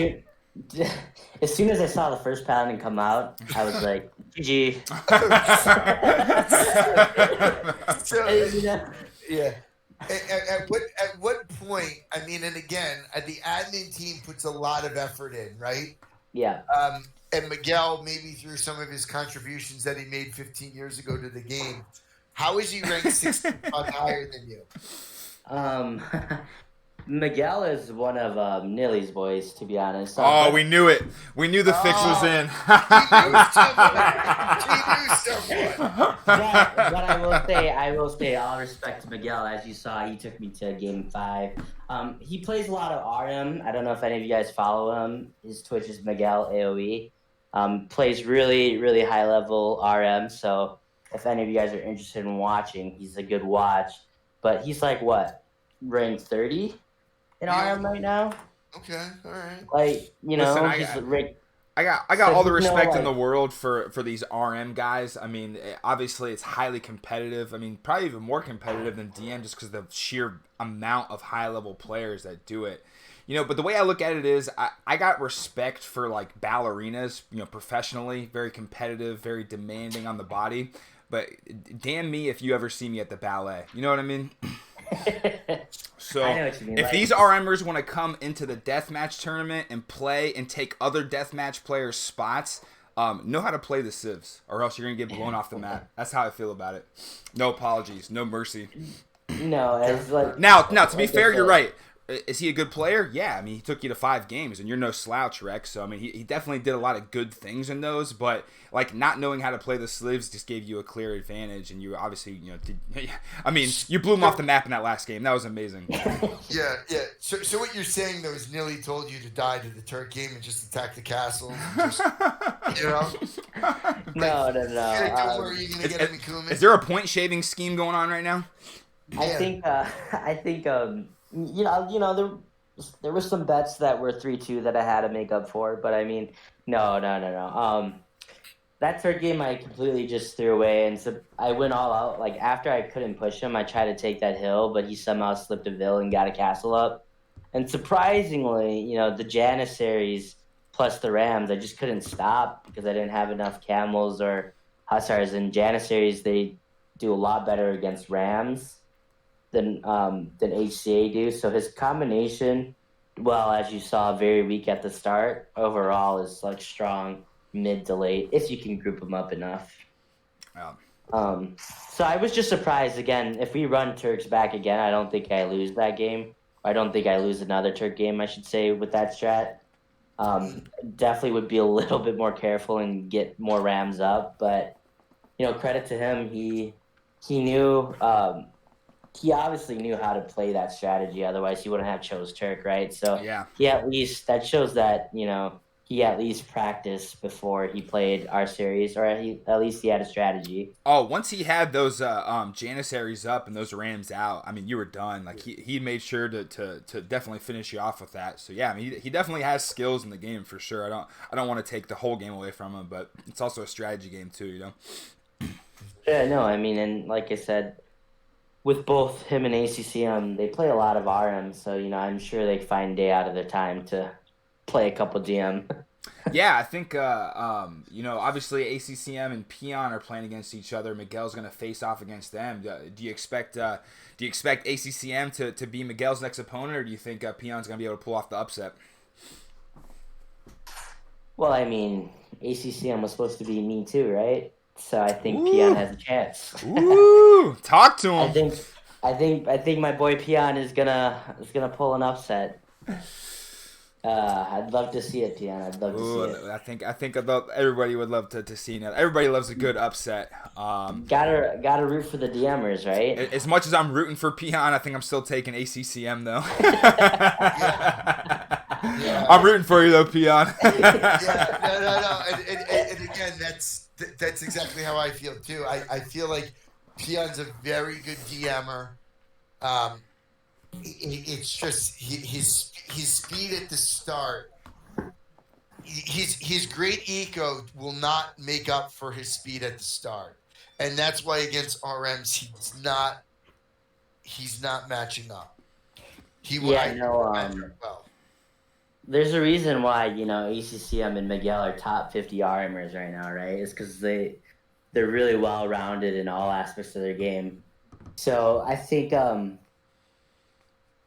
soon as I saw the first paladin come out, I was like, GG. Yeah. At what point? I mean, and again, the admin team puts a lot of effort in, right? Yeah. And Miguel, maybe through some of his contributions that he made 15 years ago to the game, how is he ranked 60 higher than you? Miguel is one of Nilly's boys, to be honest. We knew it. We knew the fix was in. He knew someone. But I will say, all respect to Miguel. As you saw, he took me to game 5. He plays a lot of RM. I don't know if any of you guys follow him. His Twitch is Miguel AOE. Plays really, really high level RM. So if any of you guys are interested in watching, he's a good watch. But he's like what, rank 30 in RM right now? Okay, all right. Like Listen, he's ranked. I got all the respect in the world for these RM guys. I mean, obviously it's highly competitive. I mean, probably even more competitive than DM just because of the sheer amount of high level players that do it. But the way I look at it is I got respect for like ballerinas, professionally, very competitive, very demanding on the body. But damn me if you ever see me at the ballet. You know what I mean? So I know what you mean, if these RMers want to come into the deathmatch tournament and play and take other deathmatch players' spots, know how to play the civs, or else you're gonna get blown off the map. That's how I feel about it. No apologies, no mercy. No, it's like now to be fair, you're right. Is he a good player? Yeah, I mean, he took you to 5 games, and you're no slouch, Rex. So, I mean, he definitely did a lot of good things in those, but, like, not knowing how to play the slivs just gave you a clear advantage, and you obviously, you blew him off the map in that last game. That was amazing. Yeah. So what you're saying, though, is Nilly told you to die to the Turk game and just attack the castle? Just, No. Don't worry, you're going to get him in Kumin. Is there a point-shaving scheme going on right now? I think there were some bets that were 3-2 that I had to make up for, but I mean, no. That third game I completely just threw away, and so I went all out. Like after I couldn't push him, I tried to take that hill, but he somehow slipped a vill and got a castle up. And surprisingly, the Janissaries plus the Rams, I just couldn't stop because I didn't have enough camels or hussars. And Janissaries, they do a lot better against Rams than HCA do. So his combination, well, as you saw, very weak at the start. Overall, is like strong mid to late if you can group them up enough. So I was just surprised again. If we run Turks back again, I don't think I lose that game. I don't think I lose another Turk game, I should say, with that strat. Definitely would be a little bit more careful and get more Rams up. But credit to him, he knew. He obviously knew how to play that strategy. Otherwise, he wouldn't have chose Turk, right? So yeah, that shows that he at least practiced before he played our series, or at least he had a strategy. Oh, once he had those Janissaries up and those Rams out, I mean, you were done. Like he made sure to definitely finish you off with that. So yeah, I mean, he definitely has skills in the game for sure. I don't want to take the whole game away from him, but it's also a strategy game too, Yeah, no, I mean, and like I said, with both him and ACC, they play a lot of RM, so I'm sure they find day out of their time to play a couple GM. Yeah, I think obviously ACCM and Peon are playing against each other. Miguel's going to face off against them. Do you expect ACCM to be Miguel's next opponent, or do you think Peon's going to be able to pull off the upset? Well, I mean, ACCM was supposed to be me too, right? So I think Peon has a chance. Ooh, talk to him. I think my boy Peon is gonna pull an upset. I'd love to see it, Peon. I'd love to see it. I think everybody would love to see it. Everybody loves a good upset. Gotta root for the DMers, right? As much as I'm rooting for Peon, I think I'm still taking ACCM though. Yeah. I'm rooting for you though, Peon. No. And again, that's exactly how I feel too. I feel like Peon's a very good DMer. It's just his speed at the start. His great eco will not make up for his speed at the start, and that's why against RMs he's not matching up. Well. There's a reason why ACCM and Miguel are top 50 RMers right now, right? It's because they're really well rounded in all aspects of their game. So I think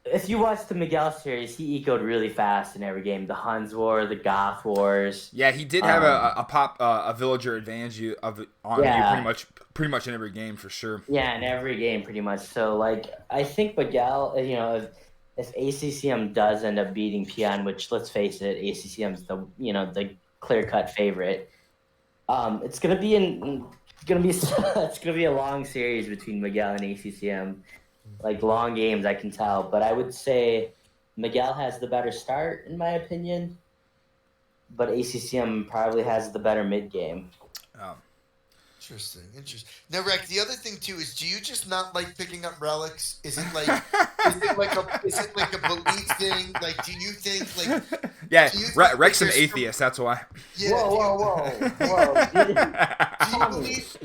if you watch the Miguel series, he ecoed really fast in every game. The Huns War, the Goth Wars. Yeah, he did have a villager advantage on you pretty much in every game for sure. Yeah, in every game pretty much. So I think Miguel, if ACCM does end up beating Peon, which let's face it, ACCM's the clear-cut favorite. It's gonna be a long series between Miguel and ACCM, long games, I can tell. But I would say Miguel has the better start in my opinion, but ACCM probably has the better mid game. Interesting. Now, Rec, the other thing too is, do you just not like picking up relics? Is it like a belief thing? Do you think Yeah, Rec's an atheist. That's why. Yeah. Whoa!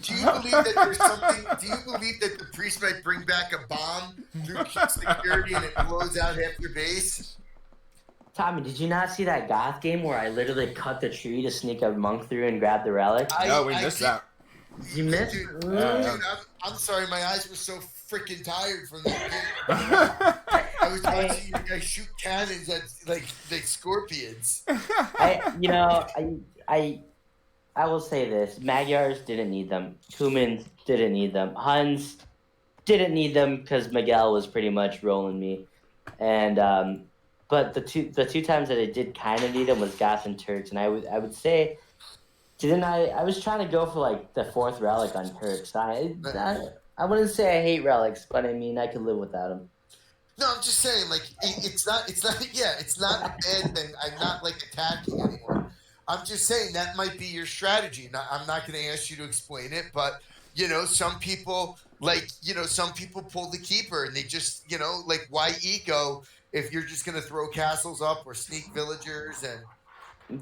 Do you believe that there's something? Do you believe that the priest might bring back a bomb through security and it blows out half your base? Tommy, did you not see that Goth game where I literally cut the tree to sneak a monk through and grab the relic? No, we missed that. You missed? Dude, I'm sorry, my eyes were so freaking tired from that game. I was watching you guys shoot cannons at like scorpions. I will say this: Magyars didn't need them. Kumans didn't need them. Huns didn't need them because Miguel was pretty much rolling me, and but the two times that I did kind of need them was Goth and Turks, and I would say. I was trying to go for the fourth relic on Turks. I wouldn't say I hate relics, but I mean I could live without them. No, I'm just saying it's not a bad thing. I'm not attacking anyone. I'm just saying that might be your strategy. Now, I'm not going to ask you to explain it, but some people some people pull the keeper and they just why eco if you're just going to throw castles up or sneak villagers and.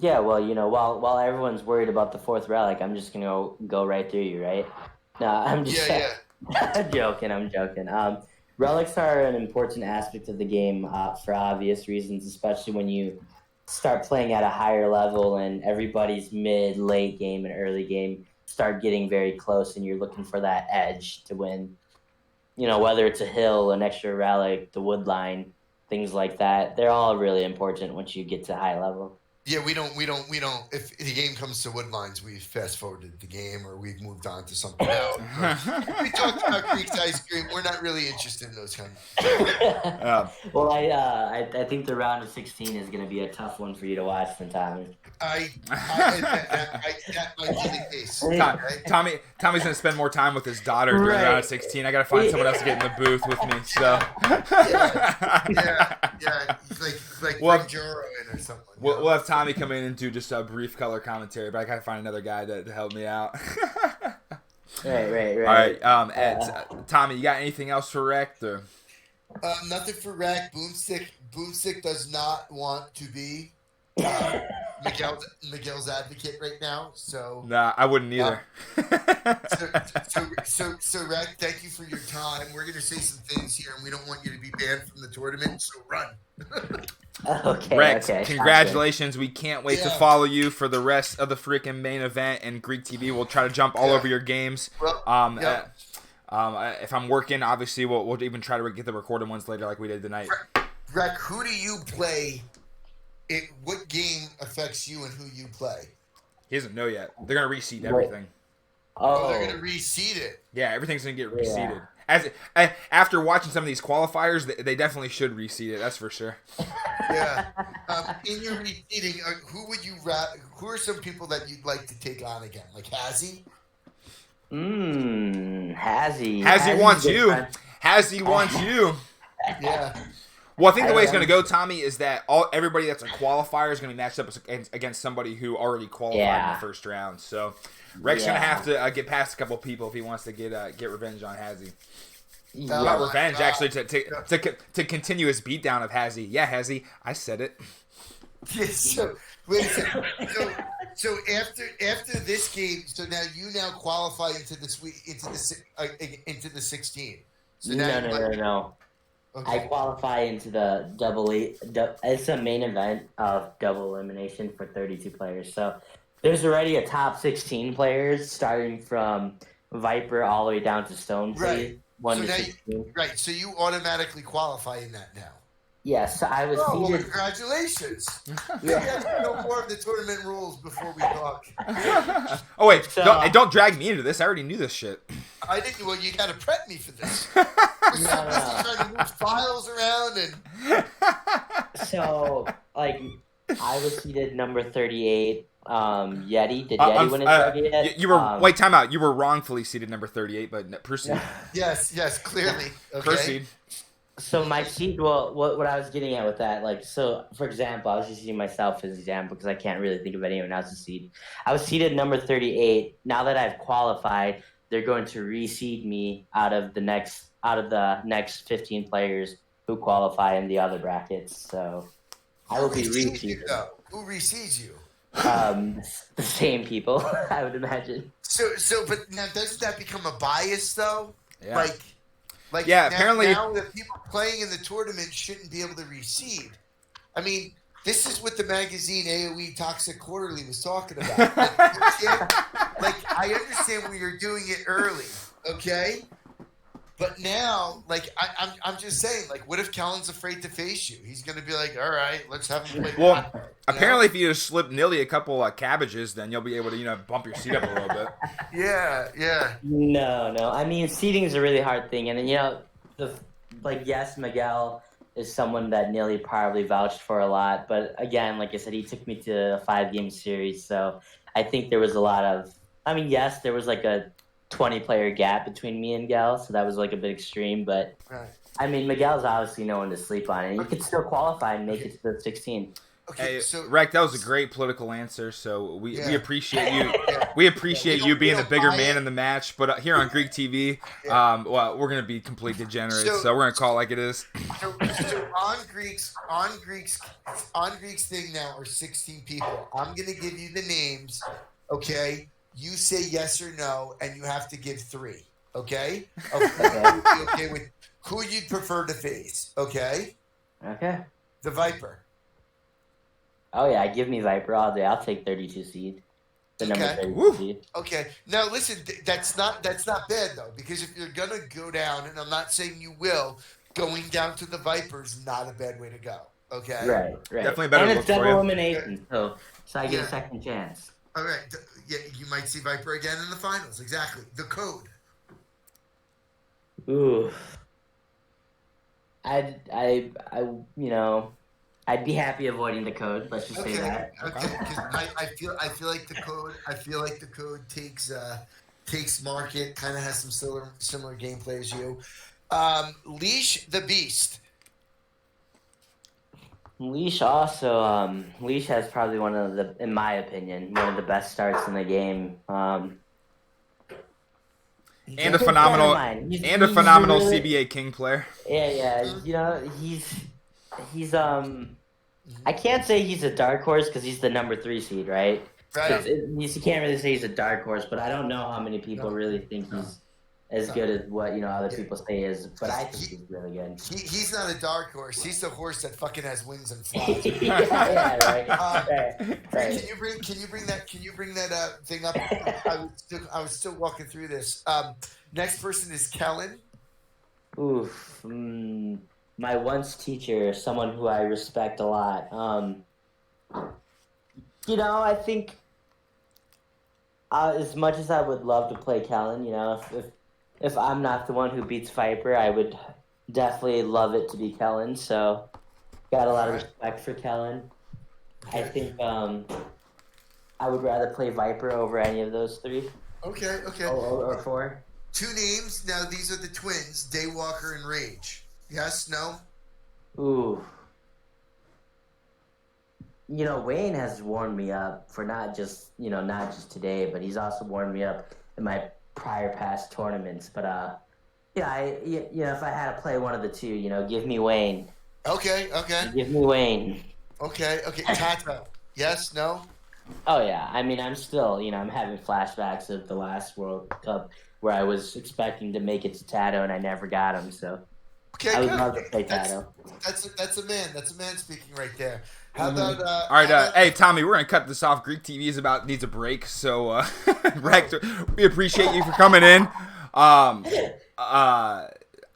Yeah, well, while everyone's worried about the fourth relic, I'm just gonna go right through you, right? No, I'm just I'm joking. Relics are an important aspect of the game for obvious reasons, especially when you start playing at a higher level and everybody's mid, late game, and early game start getting very close, and you're looking for that edge to win. Whether it's a hill, an extra relic, the wood line, things like that, they're all really important once you get to high level. Yeah, we don't. If the game comes to woodlines, we fast forwarded the game or we've moved on to something else. We talked about Creek's ice cream. We're not really interested in those kind of. Well, I think the round of 16 is going to be a tough one for you to watch, then, Tommy. That might be the case. Tommy's gonna spend more time with his daughter during the round of 16. I gotta find someone else to get in the booth with me. So. Yeah. Bring Joro in or something. We'll have Tommy come in and do just a brief color commentary, but I gotta find another guy to help me out. Right. All right, Ed, Tommy, you got anything else for Rec? Or? Nothing for Rec. Boomstick does not want to be Miguel's advocate right now. So Nah, I wouldn't either. So Rack, thank you for your time. We're gonna say some things here, and we don't want you to be banned from the tournament. So run. Okay. Rex, Okay. congratulations. We can't wait to follow you for the rest of the freaking main event and Greek TV. We'll try to jump all over your games. Well, if I'm working, obviously, we'll even try to get the recorded ones later like we did tonight. Rack, who do you play? What game affects you and who you play? He doesn't know yet. They're going to reseed everything. Oh, they're going to reseed it. Yeah, everything's going to get reseeded. After watching some of these qualifiers, they definitely should reseed it. That's for sure. Yeah. In your reseeding, who are some people that you'd like to take on again? Like Hazzy? Hazzy. Hazzy wants you. Hazzy wants you. Yeah. Well, I think the way it's going to go, Tommy, is that everybody that's a qualifier is going to be matched up against somebody who already qualified in the first round. So Rex going to have to get past a couple people if he wants to get revenge on Hazzy. Not revenge, actually, to continue his beatdown of Hazzy. Yeah, Hazzy, I said it. Yeah, so after this game, so now you qualify into the 16. So No. Okay. I qualify into the it's a main event of double elimination for 32 players. So there's already a top 16 players starting from Viper all the way down to Stone. Right. 1 to 16. Right. So you automatically qualify in that now. Yes, so I was seeded. Well, congratulations. Maybe I have to know more of the tournament rules before we talk. Oh, wait. Don't drag me into this. I already knew this shit. I didn't. Well, you got to prep me for this. We're trying to move files around and. So, I was seated number 38. Yeti. Did Yeti win his target? You were wait, time out. You were wrongfully seated number 38, but proceed. Yes, clearly. Okay. Proceed. So my seed, what I was getting at with that, so for example, I was just using myself as an example because I can't really think of anyone else's seed. I was seeded number 38. Now that I've qualified, they're going to reseed me out of the next 15 players who qualify in the other brackets. So I will be reseeded. Who reseeds you? The same people, I would imagine. But now doesn't that become a bias though? Yeah. Apparently now the people playing in the tournament shouldn't be able to reseed. I mean, this is what the magazine AOE Toxic Quarterly was talking about. I understand when you're doing it early, okay? But now, I'm just saying, what if Callan's afraid to face you? He's going to be like, all right, let's have him play. Well, apparently if you just slip Nilly a couple cabbages, then you'll be able to, bump your seat up a little bit. Yeah. No. I mean, seating is a really hard thing. And, yes, Miguel is someone that Nilly probably vouched for a lot. But, again, like I said, he took me to a 5-game series. So I think there was a lot of – yes, there was a 20-player gap between me and Miguel, so that was a bit extreme. But Miguel's obviously no one to sleep on, and you could still qualify and make it to the 16. Okay, Rex, that was a great political answer. So we appreciate you. We appreciate you being the bigger man in the match. But here on Greek TV, we're gonna be complete degenerates, so we're gonna call it like it is. So on Greek's thing now are 16 people. I'm gonna give you the names. Okay. You say yes or no, and you have to give 3. Okay? Okay with who you'd prefer to face. Okay? Okay. The Viper. Oh yeah, give me Viper all day. I'll take 32 seed. The number 32 seed. Okay. Now listen, that's not bad though, because if you're gonna go down, and I'm not saying you will, going down to the Viper is not a bad way to go. Okay. Right. Definitely better. And it's double elimination, so I get a second chance. All right. Yeah, you might see Viper again in the finals. Exactly. The code. Ooh. I'd be happy avoiding the code. Let's just say that. Okay. Because I feel like the code. I feel like the code takes market. Kind of has some similar gameplay as you. Leash the Beast. Leash has probably one of the, in my opinion, one of the best starts in the game. And a phenomenal really, CBA King player. Yeah. He's I can't say he's a dark horse because he's the number 3 seed, right? Right. You can't really say he's a dark horse, but I don't know how many people really think he's as good as what other people say he is. But I think he's really good. He's not a dark horse. He's the horse that fucking has wings and flies. yeah, right. Right. Can you bring that thing up? I was still walking through this. Next person is Kellen. Oof. My once teacher, someone who I respect a lot. I think as much as I would love to play Kellen, if I'm not the one who beats Viper, I would definitely love it to be Kellen. So, got a lot of respect for Kellen. I think I would rather play Viper over any of those 3. Okay. Or 4. 2 names. Now these are the twins, Daywalker and Rage. Yes, no? Ooh. Wayne has warmed me up for not just today, but he's also warmed me up in my prior past tournaments. But if I had to play one of the 2, give me Wayne. Okay. Give me Wayne. Okay. Tato. Yes, no? Oh yeah. I mean, I'm still, I'm having flashbacks of the last World Cup where I was expecting to make it to Tato and I never got him. So okay, I would love to play Tato. That's a man. That's a man speaking right there. How about all right, hey Tommy, we're gonna cut this off. Greek TV needs a break, so Rex, we appreciate you for coming in. I'm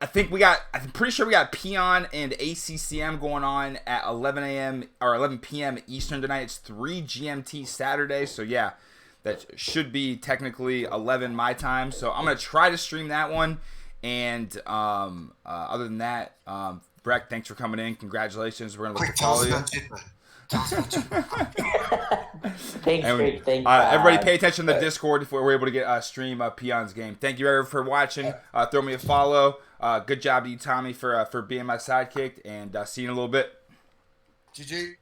pretty sure we got Peon and ACCM going on at 11 a.m. or 11 p.m. Eastern tonight. It's 3 GMT Saturday, so yeah, that should be technically 11 my time. So I'm gonna try to stream that one. And other than that, Breck, thanks for coming in. Congratulations. We're gonna look to follow you. Thanks, Rick. Everybody pay attention to the Discord if we're able to get stream Peon's game. Thank you everyone for watching. Throw me a follow. Good job to you, Tommy, for being my sidekick, and see you in a little bit. GG.